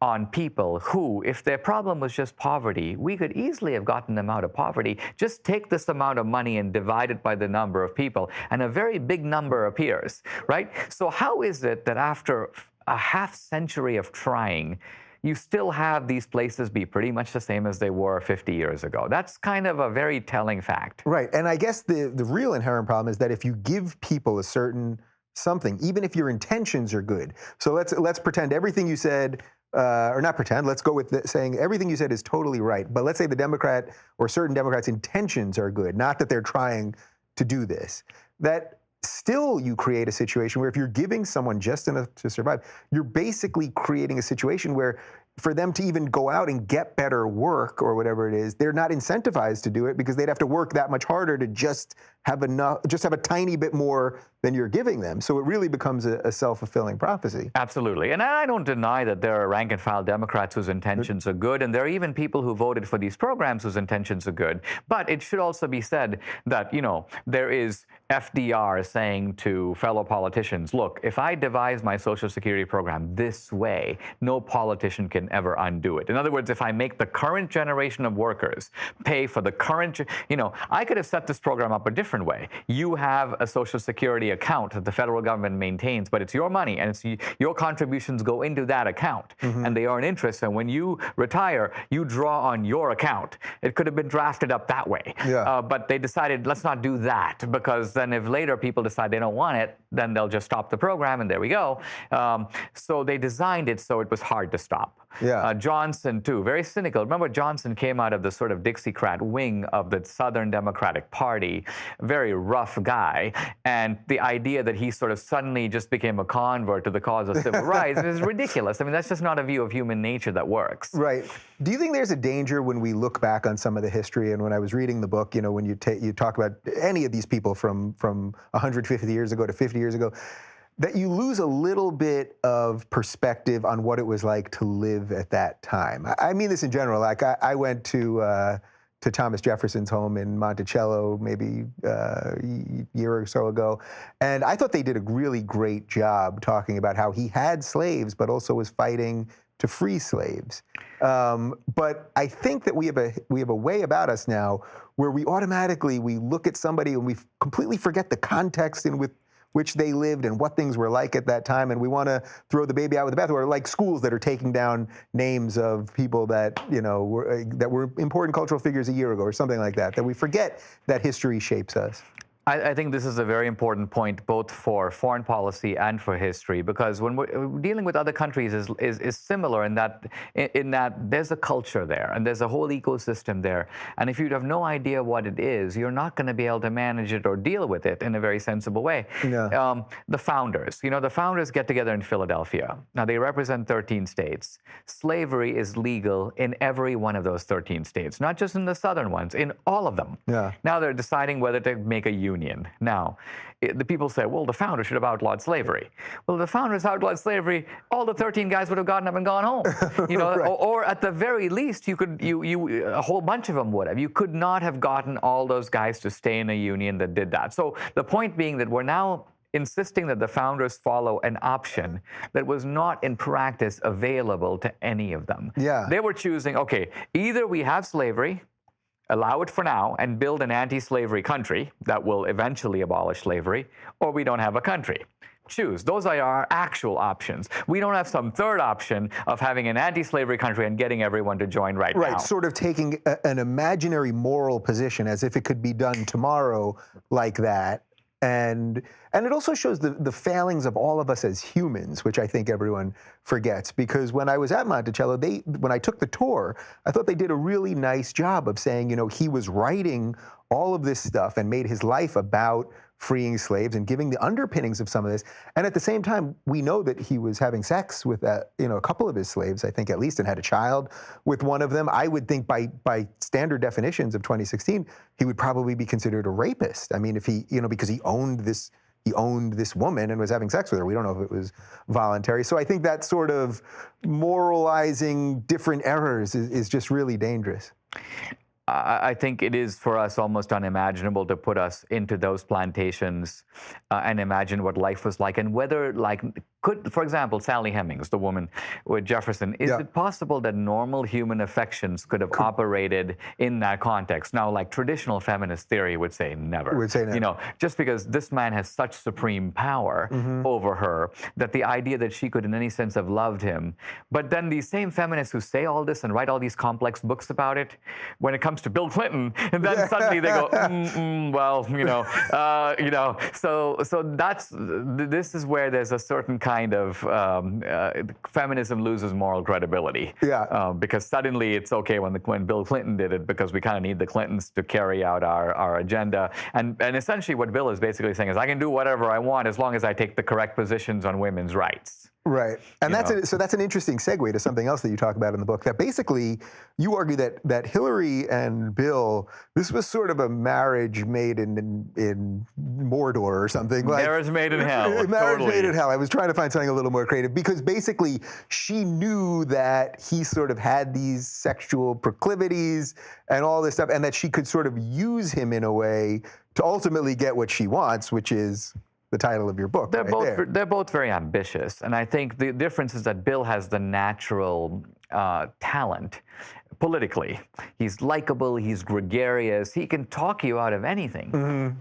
B: on people who, if their problem was just poverty, we could easily have gotten them out of poverty. Just take this amount of money and divide it by the number of people, and a very big number appears, right? So how is it that after a half century of trying, you still have these places be pretty much the same as they were 50 years ago? That's kind of a very telling fact.
A: Right, and I guess the real inherent problem is that if you give people a certain something, even if your intentions are good. So let's pretend everything you said, or not pretend, let's go with saying everything you said is totally right. But let's say the Democrat or certain Democrats' intentions are good, not that they're trying to do this. That still you create a situation where if you're giving someone just enough to survive, you're basically creating a situation where for them to even go out and get better work or whatever it is, they're not incentivized to do it because they'd have to work that much harder to just have enough, just have a tiny bit more than you're giving them. So it really becomes a self-fulfilling prophecy.
B: Absolutely. And I don't deny that there are rank and file Democrats whose intentions are good, and there are even people who voted for these programs whose intentions are good. But it should also be said that, you know, there is FDR saying to fellow politicians, look, if I devise my Social Security program this way, no politician can ever undo it. In other words, if I make the current generation of workers pay for the current, you know, I could have set this program up a different way. You have a Social Security account that the federal government maintains, but it's your money, and it's your contributions go into that account, and they earn interest, and when you retire, you draw on your account. It could have been drafted up that way, but they decided, let's not do that, because then if later people decide they don't want it, then they'll just stop the program, and there we go. So they designed it so it was hard to stop. Johnson, too, very cynical. Remember, Johnson came out of the sort of Dixiecrat wing of the Southern Democratic Party, very rough guy, and the idea that he sort of suddenly just became a convert to the cause of civil rights is ridiculous. I mean, that's just not a view of human nature that works.
A: Right. Do you think there's a danger when we look back on some of the history, and when I was reading the book, you know, when you talk about any of these people from 150 years ago to 50 years ago, that you lose a little bit of perspective on what it was like to live at that time? I mean this in general. Like I went to Thomas Jefferson's home in Monticello maybe a year or so ago, and I thought they did a really great job talking about how he had slaves, but also was fighting to free slaves. But I think that we have a way about us now where we automatically look at somebody and we completely forget the context in which they lived and what things were like at that time, and we want to throw the baby out with the bathwater, like schools that are taking down names of people that, you know, were important cultural figures a year ago or something like that, that we forget that history shapes us.
B: I think this is a very important point, both for foreign policy and for history, because when we're dealing with other countries is similar in that there's a culture there and there's a whole ecosystem there. And if you have no idea what it is, you're not going to be able to manage it or deal with it in a very sensible way. The founders, you know, the founders get together in Philadelphia. Now, they represent 13 states. Slavery is legal in every one of those 13 states, not just in the southern ones, in all of them. Now they're deciding whether to make a union. Now, the people say, well, the founders should have outlawed slavery. Well, the founders outlawed slavery, all the 13 guys would have gotten up and gone home. You know, or at the very least, a whole bunch of them would have. You could not have gotten all those guys to stay in a union that did that. So the point being that we're now insisting that the founders follow an option that was not in practice available to any of them.
A: Yeah.
B: They were choosing, okay, either we have slavery, allow it for now, and build an anti-slavery country that will eventually abolish slavery, or we don't have a country. Choose. Those are our actual options. We don't have some third option of having an anti-slavery country and getting everyone to join right now.
A: Right, sort of taking an imaginary moral position as if it could be done tomorrow like that. And it also shows the failings of all of us as humans, which I think everyone forgets. Because when I was at Monticello, when I took the tour, I thought they did a really nice job of saying, you know, he was writing all of this stuff and made his life about freeing slaves and giving the underpinnings of some of this. And at the same time, we know that he was having sex with a couple of his slaves, I think at least, and had a child with one of them. I would think by standard definitions of 2016, he would probably be considered a rapist. I mean, if he, because he owned this woman and was having sex with her. We don't know if it was voluntary. So I think that sort of moralizing different errors is just really dangerous.
B: I think it is for us almost unimaginable to put us into those plantations and imagine what life was like, and whether, for example, Sally Hemings, the woman with Jefferson, is it possible that normal human affections could have operated in that context? Now, like traditional feminist theory would say never.
A: Would say never.
B: Just because this man has such supreme power over her, that the idea that she could in any sense have loved him. But then these same feminists who say all this and write all these complex books about it, when it comes to Bill Clinton, and then suddenly they go, so this is where there's a certain kind of feminism loses moral credibility.
A: Yeah.
B: Because suddenly it's okay when Bill Clinton did it, because we kind of need the Clintons to carry out our agenda. And essentially what Bill is basically saying is, I can do whatever I want as long as I take the correct positions on women's rights.
A: Right. And so that's an interesting segue to something else that you talk about in the book, that basically you argue that Hillary and Bill, this was sort of a marriage made in Mordor or something.
B: Marriage made in hell.
A: Marriage made in hell. I was trying to find something a little more creative, because basically she knew that he sort of had these sexual proclivities and all this stuff, and that she could sort of use him in a way to ultimately get what she wants, which is the title of your book.
B: They're both very ambitious, and I think the difference is that Bill has the natural talent politically. He's likable, he's gregarious, he can talk you out of anything.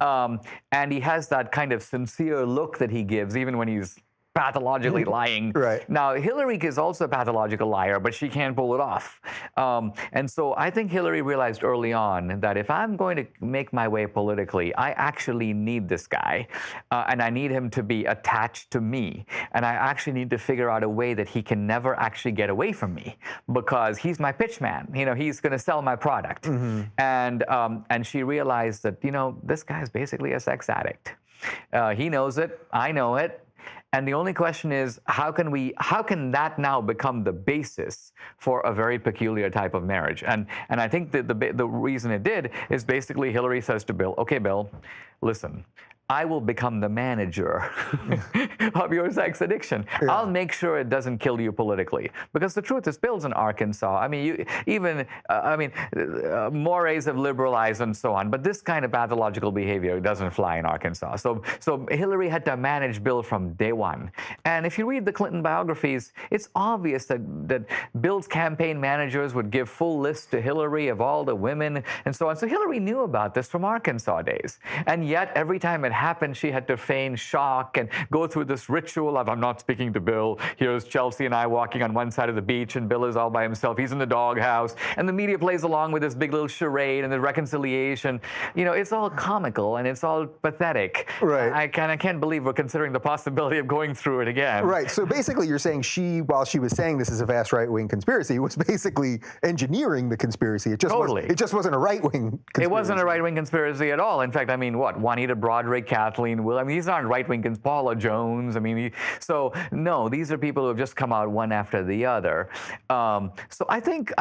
B: And he has that kind of sincere look that he gives even when he's pathologically lying.
A: Right.
B: Now, Hillary is also a pathological liar, but she can't pull it off. And so I think Hillary realized early on that if I'm going to make my way politically, I actually need this guy, and I need him to be attached to me. And I actually need to figure out a way that he can never actually get away from me, because he's my pitch man. He's going to sell my product. And she realized that, this guy's basically a sex addict. He knows it. I know it. And the only question is, how can that now become the basis for a very peculiar type of marriage? And I think that the reason it did is basically Hillary says to Bill, okay, Bill, listen, I will become the manager of your sex addiction. Yeah. I'll make sure it doesn't kill you politically. Because the truth is, Bill's in Arkansas. I mean, mores have liberalized and so on, but this kind of pathological behavior doesn't fly in Arkansas. So Hillary had to manage Bill from day one. And if you read the Clinton biographies, it's obvious that Bill's campaign managers would give full lists to Hillary of all the women and so on. So Hillary knew about this from Arkansas days. And yet, every time it happened, she had to feign shock and go through this ritual of, I'm not speaking to Bill. Here's Chelsea and I walking on one side of the beach, and Bill is all by himself. He's in the doghouse. And the media plays along with this big little charade and the reconciliation. It's all comical and it's all pathetic.
A: Right.
B: I can't believe we're considering the possibility of going through it again.
A: Right. So basically you're saying while she was saying this is a vast right-wing conspiracy, was basically engineering the conspiracy. It just wasn't a right-wing conspiracy.
B: It wasn't a right-wing conspiracy at all. In fact, Juanita Broaddrick, Kathleen Will. These aren't right-wing, Paula Jones. So no, these are people who have just come out one after the other. So I think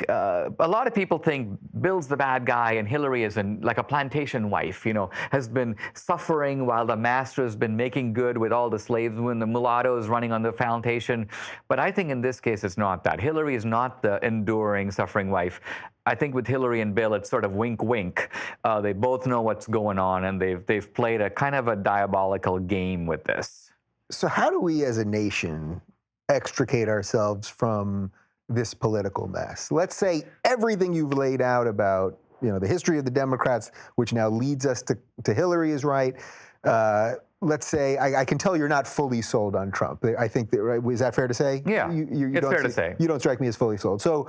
B: a lot of people think Bill's the bad guy and Hillary is like a plantation wife, has been suffering while the master has been making good with all the slaves when the mulattoes running on the plantation. But I think in this case, it's not that. Hillary is not the enduring, suffering wife. I think with Hillary and Bill, it's sort of wink, wink. They both know what's going on, and they've played a kind of a diabolical game with this.
A: So how do we as a nation extricate ourselves from this political mess? Let's say everything you've laid out about, the history of the Democrats, which now leads us to Hillary, is right. Let's say I can tell you're not fully sold on Trump. I think that, right? Is that fair to say?
B: Yeah, it's fair to say.
A: You don't strike me as fully sold. So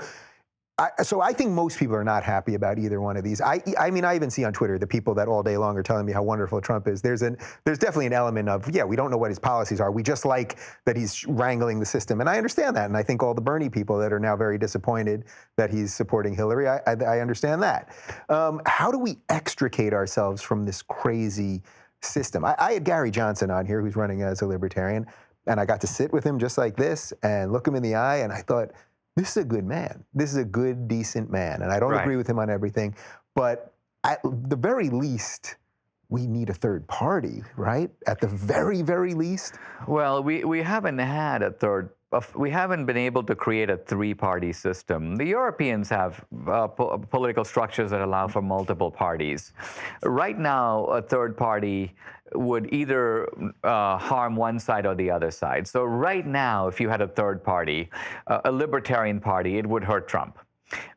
A: I think most people are not happy about either one of these. I mean, I even see on Twitter the people that all day long are telling me how wonderful Trump is. There's definitely an element of, we don't know what his policies are. We just like that he's wrangling the system. And I understand that. And I think all the Bernie people that are now very disappointed that he's supporting Hillary, I understand that. How do we extricate ourselves from this crazy system? I had Gary Johnson on here, who's running as a libertarian, and I got to sit with him just like this and look him in the eye, and I thought, this is a good man. This is a good, decent man. And I don't agree with him on everything, but at the very least, we need a third party, right? At the very, very least.
B: Well, we haven't had a third. We haven't been able to create a three-party system. The Europeans have political structures that allow for multiple parties. Right now, a third party would either harm one side or the other side. So right now, if you had a third party, a libertarian party, it would hurt Trump.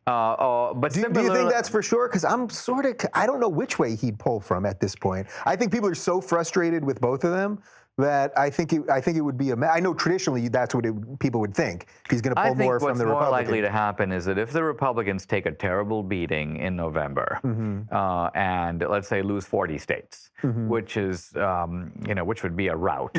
B: But
A: do you think that's for sure? Because I don't know which way he'd pull from at this point. I think people are so frustrated with both of them that I think it would be I know traditionally that's what people would think. He's going to pull more from the Republicans.
B: I think what's more likely to happen is that if the Republicans take a terrible beating in November and let's say lose 40 states, which is which would be a rout,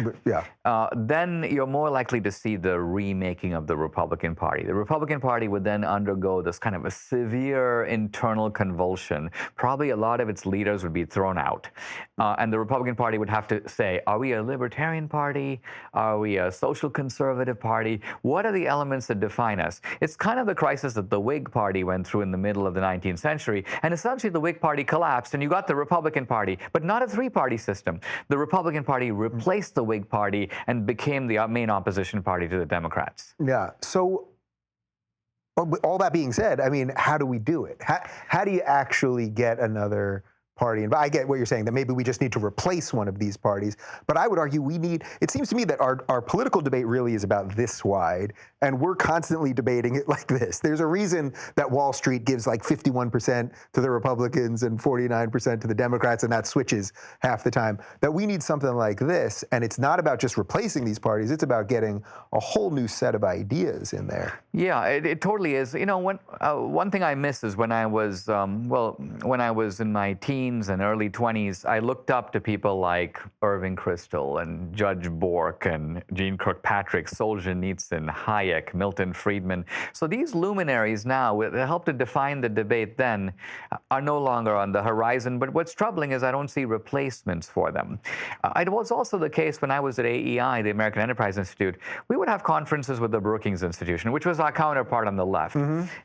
B: then you're more likely to see the remaking of the Republican Party. The Republican Party would then undergo this kind of a severe internal convulsion. Probably a lot of its leaders would be thrown out, and the Republican Party would have to say, are we a Libertarian Party? Are we a social conservative party? What are the elements that define us? It's kind of the crisis that the Whig Party went through in the middle of the 19th century. And essentially the Whig Party collapsed and you got the Republican Party, but not a three-party system. The Republican Party replaced the Whig Party and became the main opposition party to the Democrats.
A: Yeah. So all that being said, I mean, how do we do it? How do you actually get another party? And I get what you're saying, that maybe we just need to replace one of these parties. But I would argue it seems to me that our political debate really is about this wide, and we're constantly debating it like this. There's a reason that Wall Street gives like 51% to the Republicans and 49% to the Democrats, and that switches half the time. That we need something like this, and it's not about just replacing these parties, it's about getting a whole new set of ideas in there.
B: Yeah, it totally is. One thing I miss is when I was, when I was in my teens and early 20s, I looked up to people like Irving Kristol and Judge Bork and Jeane Kirkpatrick, Solzhenitsyn, Hayek, Milton Friedman. So these luminaries now, that helped to define the debate then, are no longer on the horizon. But what's troubling is I don't see replacements for them. It was also the case when I was at AEI, the American Enterprise Institute. We would have conferences with the Brookings Institution, which was our counterpart on the left.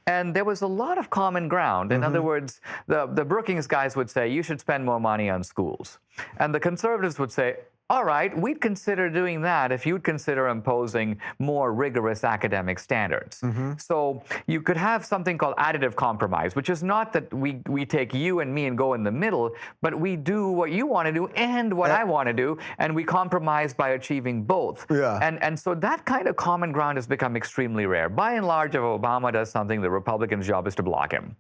B: And there was a lot of common ground. In other words, the Brookings guys would say, you should spend more money on schools. And the conservatives would say, all right, we'd consider doing that if you'd consider imposing more rigorous academic standards. So you could have something called additive compromise, which is not that we take you and me and go in the middle, but we do what you want to do and what I want to do, and we compromise by achieving both. And so that kind of common ground has become extremely rare. By and large, if Obama does something, the Republicans' job is to block him.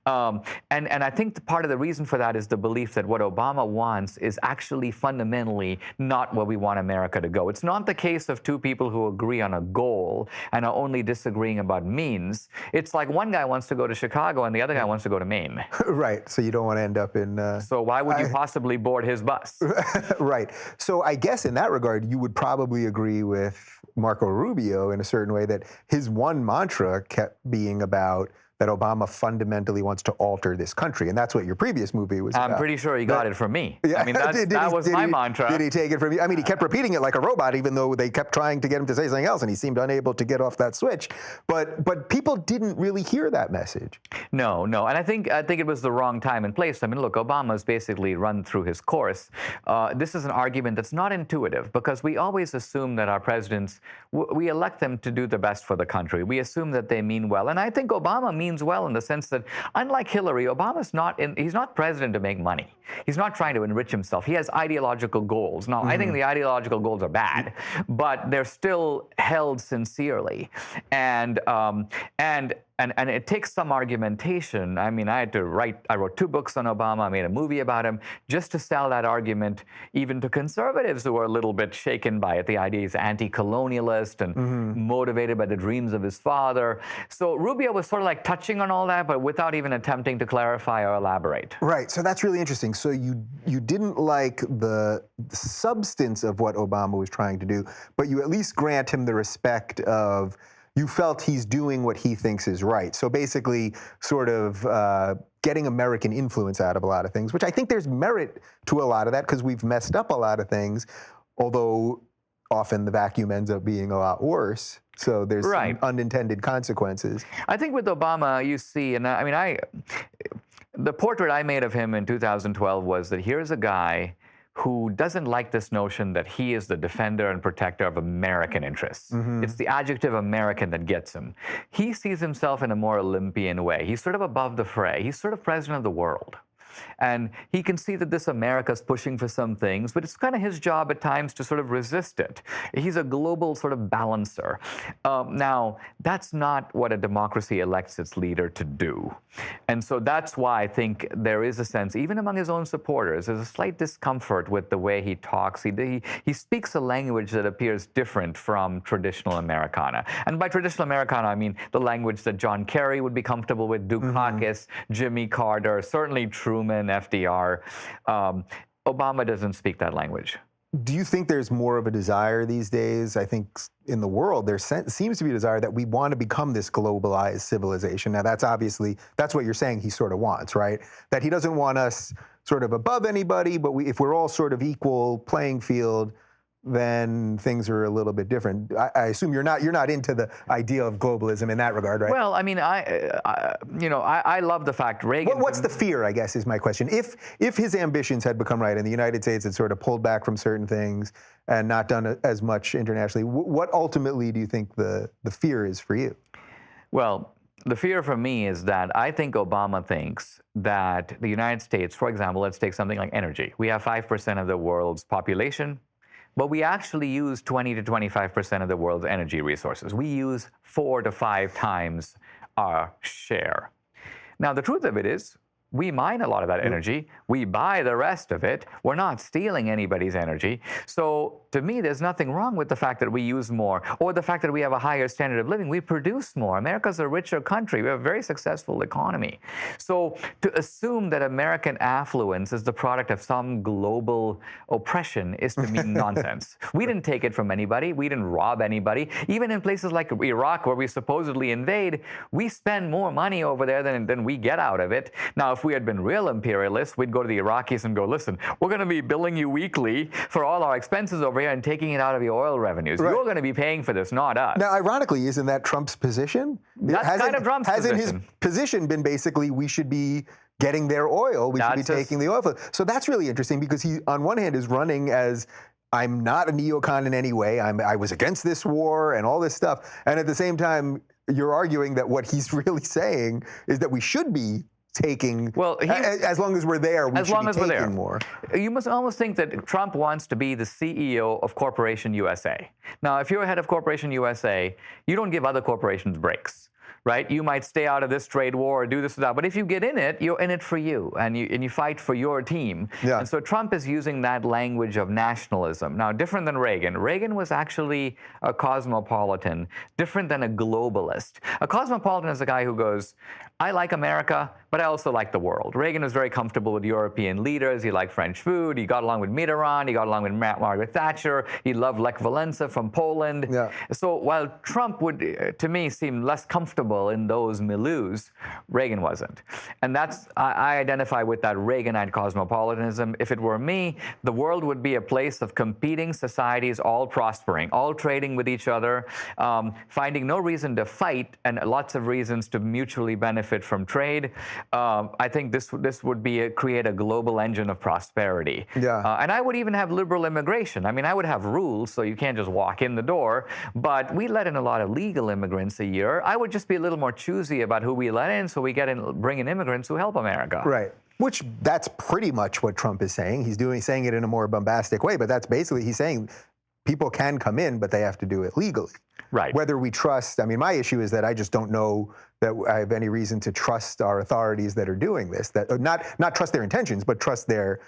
B: And I think part of the reason for that is the belief that what Obama wants is actually fundamentally not where we want America to go. It's not the case of two people who agree on a goal and are only disagreeing about means. It's like one guy wants to go to Chicago and the other guy wants to go to Maine.
A: Right. So you don't want to end up in...
B: So why would you possibly board his bus?
A: Right. So I guess in that regard, you would probably agree with Marco Rubio in a certain way that his one mantra kept being about that Obama fundamentally wants to alter this country. And that's what your previous movie was about.
B: I'm pretty sure he got it from me. I mean, that was my mantra.
A: Did he take it from you? I mean, he kept repeating it like a robot, even though they kept trying to get him to say something else, and he seemed unable to get off that switch. But people didn't really hear that message.
B: No. And I think it was the wrong time and place. I mean, look, Obama's basically run through his course. This is an argument that's not intuitive, because we always assume that our presidents, we elect them to do the best for the country. We assume that they mean well. And I think Obama means means well in the sense that, unlike Hillary, he's not president to make money. He's not trying to enrich himself. He has ideological goals. Now, I think the ideological goals are bad, but they're still held sincerely. And it takes some argumentation. I mean, I wrote 2 books on Obama, I made a movie about him, just to sell that argument even to conservatives who are a little bit shaken by it. The idea he's anti-colonialist and motivated by the dreams of his father. So Rubio was sort of like touching on all that, but without even attempting to clarify or elaborate.
A: Right, so that's really interesting. So you didn't like the substance of what Obama was trying to do, but you at least grant him the respect of, you felt he's doing what he thinks is right. So basically sort of getting American influence out of a lot of things, which I think there's merit to a lot of that because we've messed up a lot of things, although often the vacuum ends up being a lot worse. So there's some unintended consequences.
B: I think with Obama, you see, and I mean, the portrait I made of him in 2012 was that here's a guy who doesn't like this notion that he is the defender and protector of American interests. It's the adjective American that gets him. He sees himself in a more Olympian way. He's sort of above the fray. He's sort of president of the world. And he can see that this America's pushing for some things, but it's kind of his job at times to sort of resist it. He's a global sort of balancer. Now, that's not what a democracy elects its leader to do. And so that's why I think there is a sense, even among his own supporters, there's a slight discomfort with the way he talks. He speaks a language that appears different from traditional Americana. And by traditional Americana, I mean the language that John Kerry would be comfortable with, Dukakis, Jimmy Carter, certainly Truman, FDR. Obama doesn't speak that language.
A: Do you think there's more of a desire these days? I think in the world, there seems to be a desire that we want to become this globalized civilization. Now, that's what you're saying he sort of wants, right? That he doesn't want us sort of above anybody, but if we're all sort of equal playing field, then things are a little bit different. I assume you're not into the idea of globalism in that regard, right?
B: Well, I mean, I love the fact Reagan.
A: What's the fear, I guess, is my question. If his ambitions had become right and the United States had sort of pulled back from certain things and not done as much internationally, what ultimately do you think the fear is for you?
B: Well, the fear for me is that I think Obama thinks that the United States, for example, let's take something like energy. We have 5% of the world's population, but we actually use 20 to 25% of the world's energy resources. We use 4 to 5 times our share. Now, the truth of it is, we mine a lot of that energy. We buy the rest of it. We're not stealing anybody's energy. So to me, there's nothing wrong with the fact that we use more or the fact that we have a higher standard of living. We produce more. America's a richer country. We have a very successful economy. So to assume that American affluence is the product of some global oppression is to me nonsense. We didn't take it from anybody. We didn't rob anybody. Even in places like Iraq, where we supposedly invade, we spend more money over there than we get out of it. Now, if we had been real imperialists, we'd go to the Iraqis and go, listen, we're going to be billing you weekly for all our expenses over here and taking it out of your oil revenues. Right. You're going to be paying for this, not us.
A: Now, ironically, isn't that Trump's position?
B: That's kind of Trump's position.
A: Hasn't his position been basically we should be getting their oil, we should be taking the oil? So that's really interesting because he, on one hand, is running as I'm not a neocon in any way. I was against this war and all this stuff. And at the same time, you're arguing that what he's really saying is that we should be taking, as long as we're there, we should be taking more.
B: You must almost think that Trump wants to be the CEO of Corporation USA. Now, if you're head of Corporation USA, you don't give other corporations breaks, right? You might stay out of this trade war or do this or that, but if you get in it, you're in it for you, and you fight for your team. Yeah. And so Trump is using that language of nationalism. Now, different than Reagan. Reagan was actually a cosmopolitan, different than a globalist. A cosmopolitan is a guy who goes, I like America, but I also like the world. Reagan was very comfortable with European leaders. He liked French food. He got along with Mitterrand. He got along with Margaret Thatcher. He loved Lech Walesa from Poland. Yeah. So while Trump would, to me, seem less comfortable in those milieus, Reagan wasn't. And I identify with that Reaganite cosmopolitanism. If it were me, the world would be a place of competing societies, all prospering, all trading with each other, finding no reason to fight and lots of reasons to mutually benefit benefit from trade. I think this would be create a global engine of prosperity.
A: Yeah.
B: And I would even have liberal immigration. I mean, I would have rules so you can't just walk in the door, but we let in a lot of legal immigrants a year. I would just be a little more choosy about who we let in so we bring in immigrants who help America.
A: Right. Which that's pretty much what Trump is saying. He's saying it in a more bombastic way, but that's basically, he's saying people can come in, but they have to do it legally.
B: Right.
A: Whether we trust, I mean, my issue is that I just don't know that I have any reason to trust our authorities that are doing this, that not trust their intentions, but trust their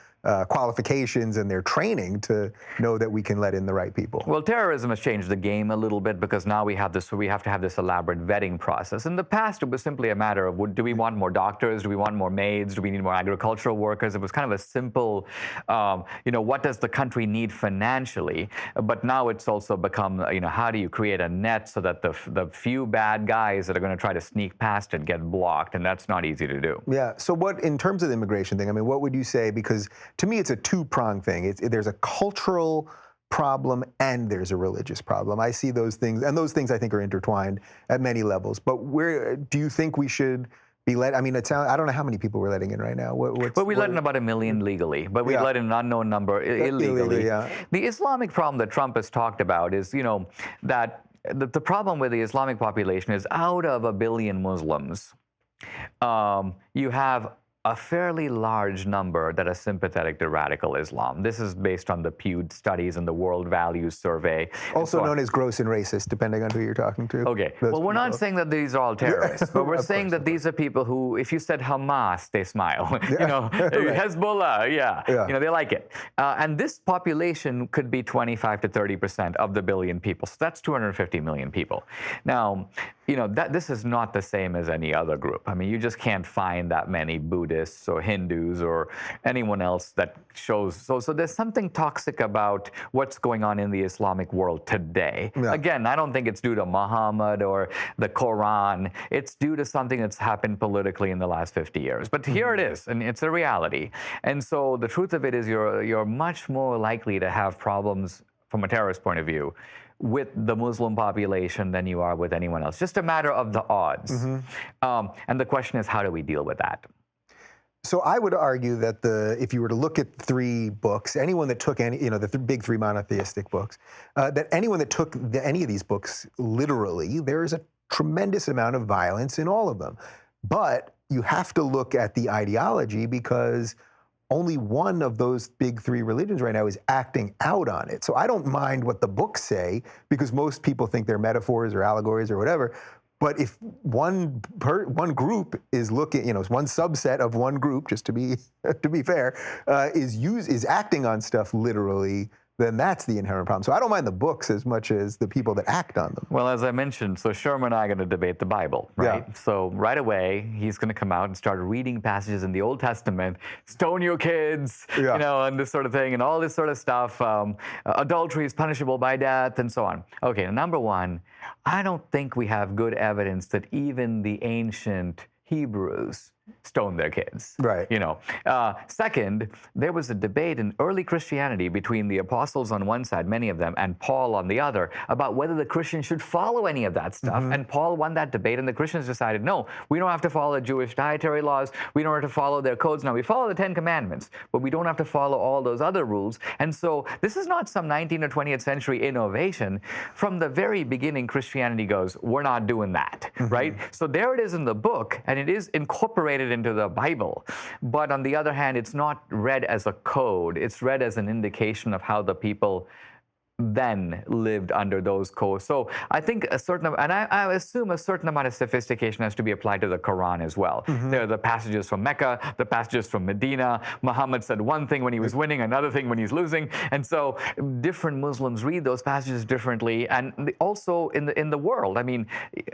A: qualifications and their training to know that we can let in the right people.
B: Well, terrorism has changed the game a little bit because now we have to have this elaborate vetting process. In the past, it was simply a matter of, do we want more doctors? Do we want more maids? Do we need more agricultural workers? It was kind of a simple, what does the country need financially? But now it's also become, how do you create a net so that the few bad guys that are going to try to sneak past it get blocked? And that's not easy to do.
A: Yeah. So in terms of the immigration thing, I mean, what would you say? Because to me, it's a two-pronged thing. There's a cultural problem and there's a religious problem. I see those things, and those things I think are intertwined at many levels. But where do you think we should be let? I mean, I don't know how many people we're letting in right now.
B: We let in about 1 million legally, but we let in an unknown number illegally.
A: Yeah.
B: The Islamic problem that Trump has talked about is, that the problem with the Islamic population is out of 1 billion Muslims, you have a fairly large number that are sympathetic to radical Islam. This is based on the Pew studies and the World Values Survey.
A: Also known as gross and racist, depending on who you're talking to.
B: Okay. Well, we're not saying that these are all terrorists, but we're saying that these are people who, if you said Hamas, they smile. Hezbollah, yeah. They like it. And this population could be 25 to 30% of the 1 billion people. So that's 250 million people. Now, this is not the same as any other group. I mean, you just can't find that many Buddhists or Hindus or anyone else that shows. So there's something toxic about what's going on in the Islamic world today. Yeah. Again, I don't think it's due to Muhammad or the Quran. It's due to something that's happened politically in the last 50 years. But here it is, and it's a reality. And so the truth of it is you're much more likely to have problems from a terrorist point of view with the Muslim population than you are with anyone else. Just a matter of the odds. And the question is, how do we deal with that?
A: So I would argue that if you were to look at 3 books, anyone that took the big 3 monotheistic books, that anyone that took any of these books literally, there is a tremendous amount of violence in all of them. But you have to look at the ideology because only one of those big 3 religions right now is acting out on it. So I don't mind what the books say because most people think they're metaphors or allegories or whatever. But if one group is looking, one subset of one group, just to be fair, is acting on stuff literally, then that's the inherent problem. So I don't mind the books as much as the people that act on them.
B: Well, as I mentioned, so Sherman and I are going to debate the Bible, right? Yeah. So right away, he's going to come out and start reading passages in the Old Testament, stone your kids, and this sort of thing, and all this sort of stuff. Adultery is punishable by death, and so on. Okay, number one, I don't think we have good evidence that even the ancient Hebrews stoned their kids.
A: Right.
B: Second, there was a debate in early Christianity between the apostles on one side, many of them, and Paul on the other, about whether the Christians should follow any of that stuff. And Paul won that debate, and the Christians decided, no, we don't have to follow the Jewish dietary laws. We don't have to follow their codes. Now, we follow the 10 Commandments, but we don't have to follow all those other rules. And so this is not some 19th or 20th century innovation. From the very beginning, Christianity goes, we're not doing that, right? So there it is in the book, and it is incorporated into the Bible. But on the other hand, it's not read as a code. It's read as an indication of how the people then lived under those codes. So I think I assume a certain amount of sophistication has to be applied to the Quran as well. There are the passages from Mecca, the passages from Medina. Muhammad said one thing when he was winning, another thing when he's losing. And so different Muslims read those passages differently. And also in the world, I mean,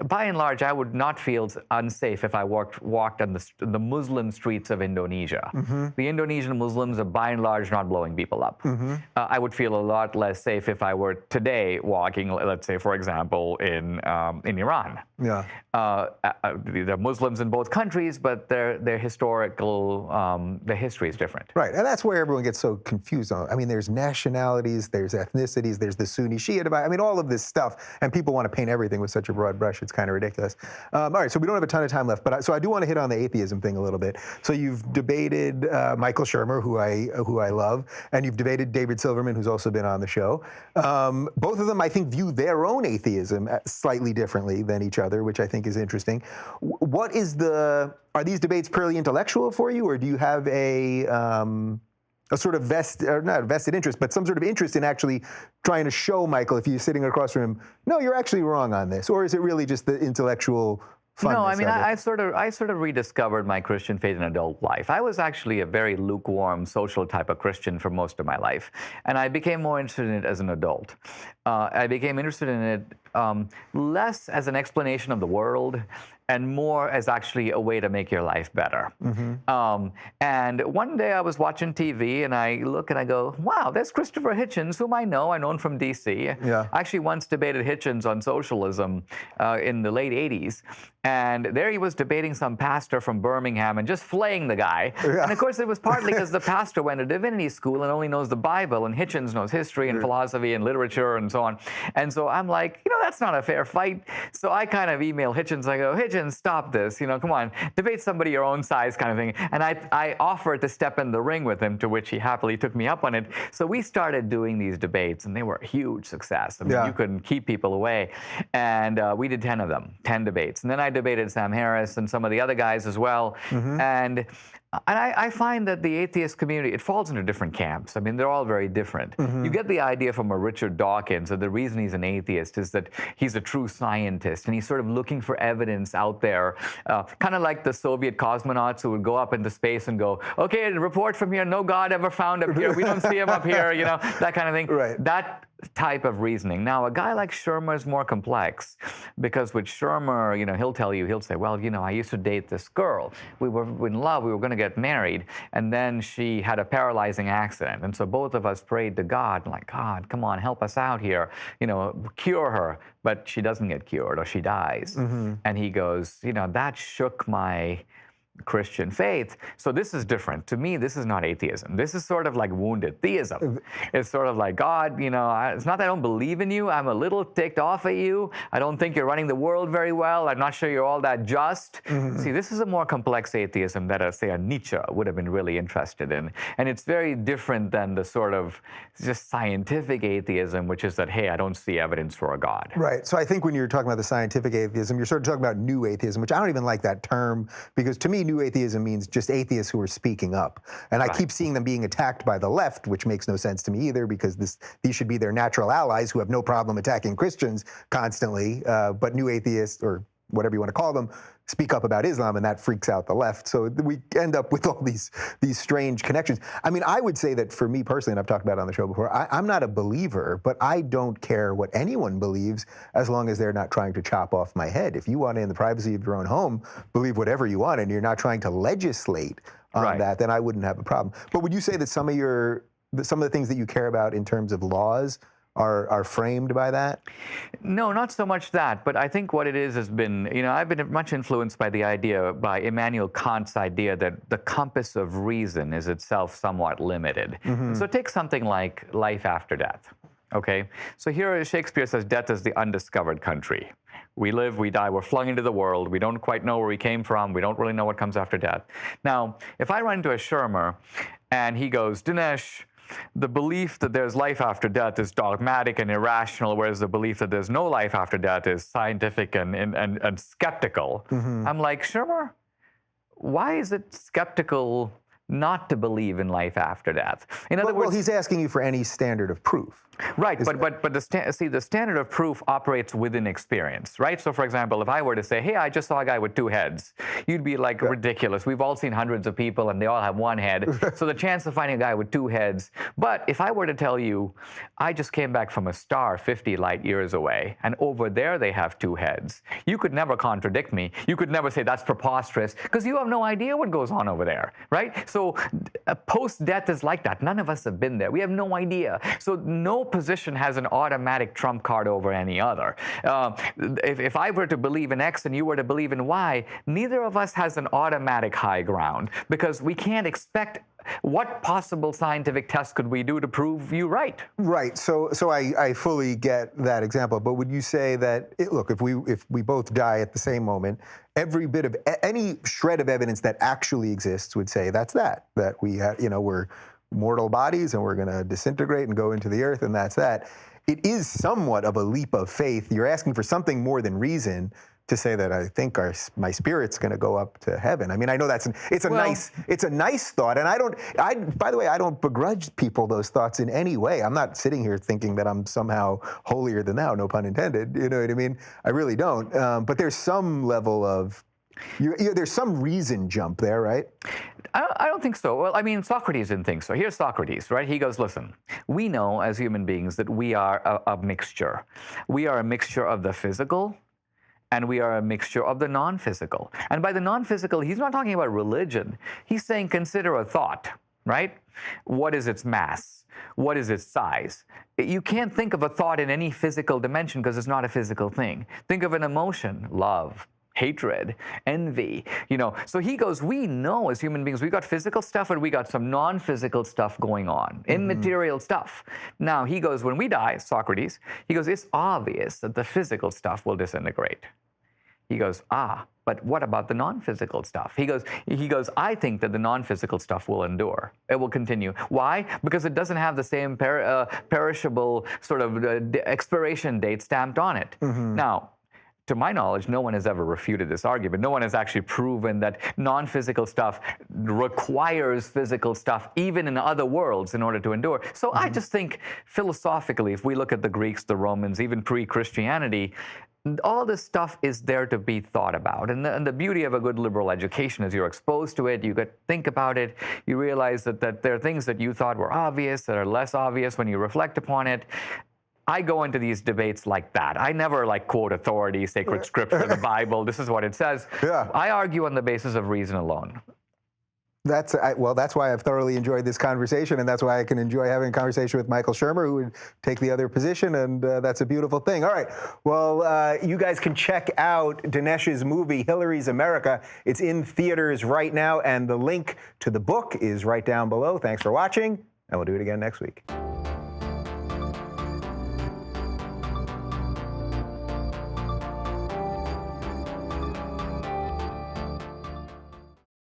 B: by and large, I would not feel unsafe if I walked on the Muslim streets of Indonesia. The Indonesian Muslims are by and large not blowing people up. I would feel a lot less safe if if I were today walking, let's say, for example, in Iran.
A: Yeah.
B: There are Muslims in both countries, but their historical, their history is different.
A: Right, and that's where everyone gets so confused on. I mean, there's nationalities, there's ethnicities, there's the Sunni Shia divide. I mean, all of this stuff, and people want to paint everything with such a broad brush. It's kind of ridiculous. All right, so we don't have a ton of time left, but so I do want to hit on the atheism thing a little bit. So you've debated Michael Shermer, who I love, and you've debated David Silverman, who's also been on the show. Both of them, I think, view their own atheism slightly differently than each other, which I think is interesting. Are these debates purely intellectual for you, or do you have a sort of not a vested interest, but some sort of interest in actually trying to show Michael, if you're sitting across from him, no, you're actually wrong on this? Or is it really just the intellectual funness?
B: No, I mean,
A: I
B: sort of rediscovered my Christian faith in adult life. I was actually a very lukewarm, social type of Christian for most of my life, and I became more interested in it as an adult. I became interested in it less as an explanation of the world and more as actually a way to make your life better. And one day I was watching TV and I look and I go, wow, there's Christopher Hitchens, whom I know him from DC.
A: Yeah.
B: I actually once debated Hitchens on socialism in the late 80s. And there he was debating some pastor from Birmingham and just flaying the guy.
A: Yeah.
B: And of course, it was partly because the pastor went to divinity school and only knows the Bible, and Hitchens knows history and philosophy and literature and so on. And so I'm like, that's not a fair fight. So I kind of email Hitchens. I go, Hitchens, stop this. Come on, debate somebody your own size kind of thing. And I offered to step in the ring with him, to which he happily took me up on it. So we started doing these debates, and they were a huge success. I mean, you couldn't keep people away. And we did 10 of them, 10 debates. And then I debated Sam Harris and some of the other guys as well. And I find that the atheist community, it falls into different camps. I mean, they're all very different. You get the idea from a Richard Dawkins that the reason he's an atheist is that he's a true scientist, and he's sort of looking for evidence out there, kind of like the Soviet cosmonauts who would go up into space and go, okay, report from here, no God ever found up here, we don't see him up here, that kind of thing.
A: Right.
B: That type of reasoning. Now, a guy like Shermer is more complex, because with Shermer, he'll say, well, I used to date this girl. We were in love. We were going to get married. And then she had a paralyzing accident. And so both of us prayed to God, like, God, come on, help us out here, cure her. But she doesn't get cured, or she dies. And he goes, that shook my Christian faith. So this is different. To me, this is not atheism. This is sort of like wounded theism. It's sort of like, God, it's not that I don't believe in you. I'm a little ticked off at you. I don't think you're running the world very well. I'm not sure you're all that just. See, this is a more complex atheism that, say, a Nietzsche would have been really interested in. And it's very different than the sort of just scientific atheism, which is that, hey, I don't see evidence for a God.
A: Right. So I think when you're talking about the scientific atheism, you're sort of talking about new atheism, which I don't even like that term, because to me, new atheism means just atheists who are speaking up. And I keep seeing them being attacked by the left, which makes no sense to me either, because these should be their natural allies who have no problem attacking Christians constantly. But new atheists, or whatever you want to call them, speak up about Islam, and that freaks out the left. So we end up with all these strange connections. I mean, I would say that for me personally, and I've talked about it on the show before, I'm not a believer, but I don't care what anyone believes as long as they're not trying to chop off my head. If you want to, in the privacy of your own home, believe whatever you want, and you're not trying to legislate on that, then I wouldn't have a problem. But would you say that some of the things that you care about in terms of laws are framed by that?
B: No, not so much that, but I think what it is has been, I've been much influenced by by Immanuel Kant's idea that the compass of reason is itself somewhat limited. So take something like life after death, okay? So here Shakespeare says death is the undiscovered country. We live, we die, we're flung into the world. We don't quite know where we came from. We don't really know what comes after death. Now, if I run into a Shermer and he goes, Dinesh, the belief that there's life after death is dogmatic and irrational, whereas the belief that there's no life after death is scientific and skeptical. I'm like, Shermer, why is it skeptical not to believe in life after death? In other words,
A: well, he's asking you for any standard of proof.
B: Right, but the standard of proof operates within experience, right? So, for example, if I were to say, hey, I just saw a guy with 2 heads, you'd be like, ridiculous. We've all seen hundreds of people, and they all have 1 head. So the chance of finding a guy with 2 heads. But if I were to tell you, I just came back from a star 50 light years away, and over there they have 2 heads, you could never contradict me. You could never say that's preposterous, because you have no idea what goes on over there, right? So post-death is like that. None of us have been there. We have no idea. So no position has an automatic trump card over any other. If I were to believe in X and you were to believe in Y, neither of us has an automatic high ground, because we can't expect. What possible scientific test could we do to prove you right?
A: Right. So I fully get that example. But would you say that, look, if we both die at the same moment, every bit of any shred of evidence that actually exists would say that we we're mortal bodies and we're going to disintegrate and go into the earth, and that's that. It is somewhat of a leap of faith. You're asking for something more than reason to say that I think my spirit's going to go up to heaven. I mean, I know it's a nice thought, and by the way, I don't begrudge people those thoughts in any way. I'm not sitting here thinking that I'm somehow holier than thou, no pun intended. You know what I mean? I really don't. But there's some level of there's some reason jump there, right?
B: I don't think so. Well, I mean, Socrates didn't think so. Here's Socrates, right? He goes, listen, we know as human beings that we are a mixture. We are a mixture of the physical, and we are a mixture of the non-physical. And by the non-physical, he's not talking about religion. He's saying consider a thought, right? What is its mass? What is its size? You can't think of a thought in any physical dimension because it's not a physical thing. Think of an emotion, love, hatred, envy, So he goes, we know as human beings, we got physical stuff and we got some non-physical stuff going on, immaterial stuff. Now he goes, when we die, Socrates, he goes, it's obvious that the physical stuff will disintegrate. He goes, but what about the non-physical stuff? He goes, I think that the non-physical stuff will endure. It will continue. Why? Because it doesn't have the same perishable sort of expiration date stamped on it. Now, to my knowledge, no one has ever refuted this argument. No one has actually proven that non-physical stuff requires physical stuff, even in other worlds, in order to endure. So I just think, philosophically, if we look at the Greeks, the Romans, even pre-Christianity, all this stuff is there to be thought about. And the beauty of a good liberal education is you're exposed to it, you get to think about it, you realize that there are things that you thought were obvious that are less obvious when you reflect upon it. I go into these debates like that. I never quote authority, sacred scripture, the Bible. This is what it says.
A: Yeah.
B: I argue on the basis of reason alone.
A: That's why I've thoroughly enjoyed this conversation, and that's why I can enjoy having a conversation with Michael Shermer, who would take the other position, and that's a beautiful thing. All right. Well, you guys can check out Dinesh's movie, Hillary's America. It's in theaters right now, and the link to the book is right down below. Thanks for watching, and we'll do it again next week.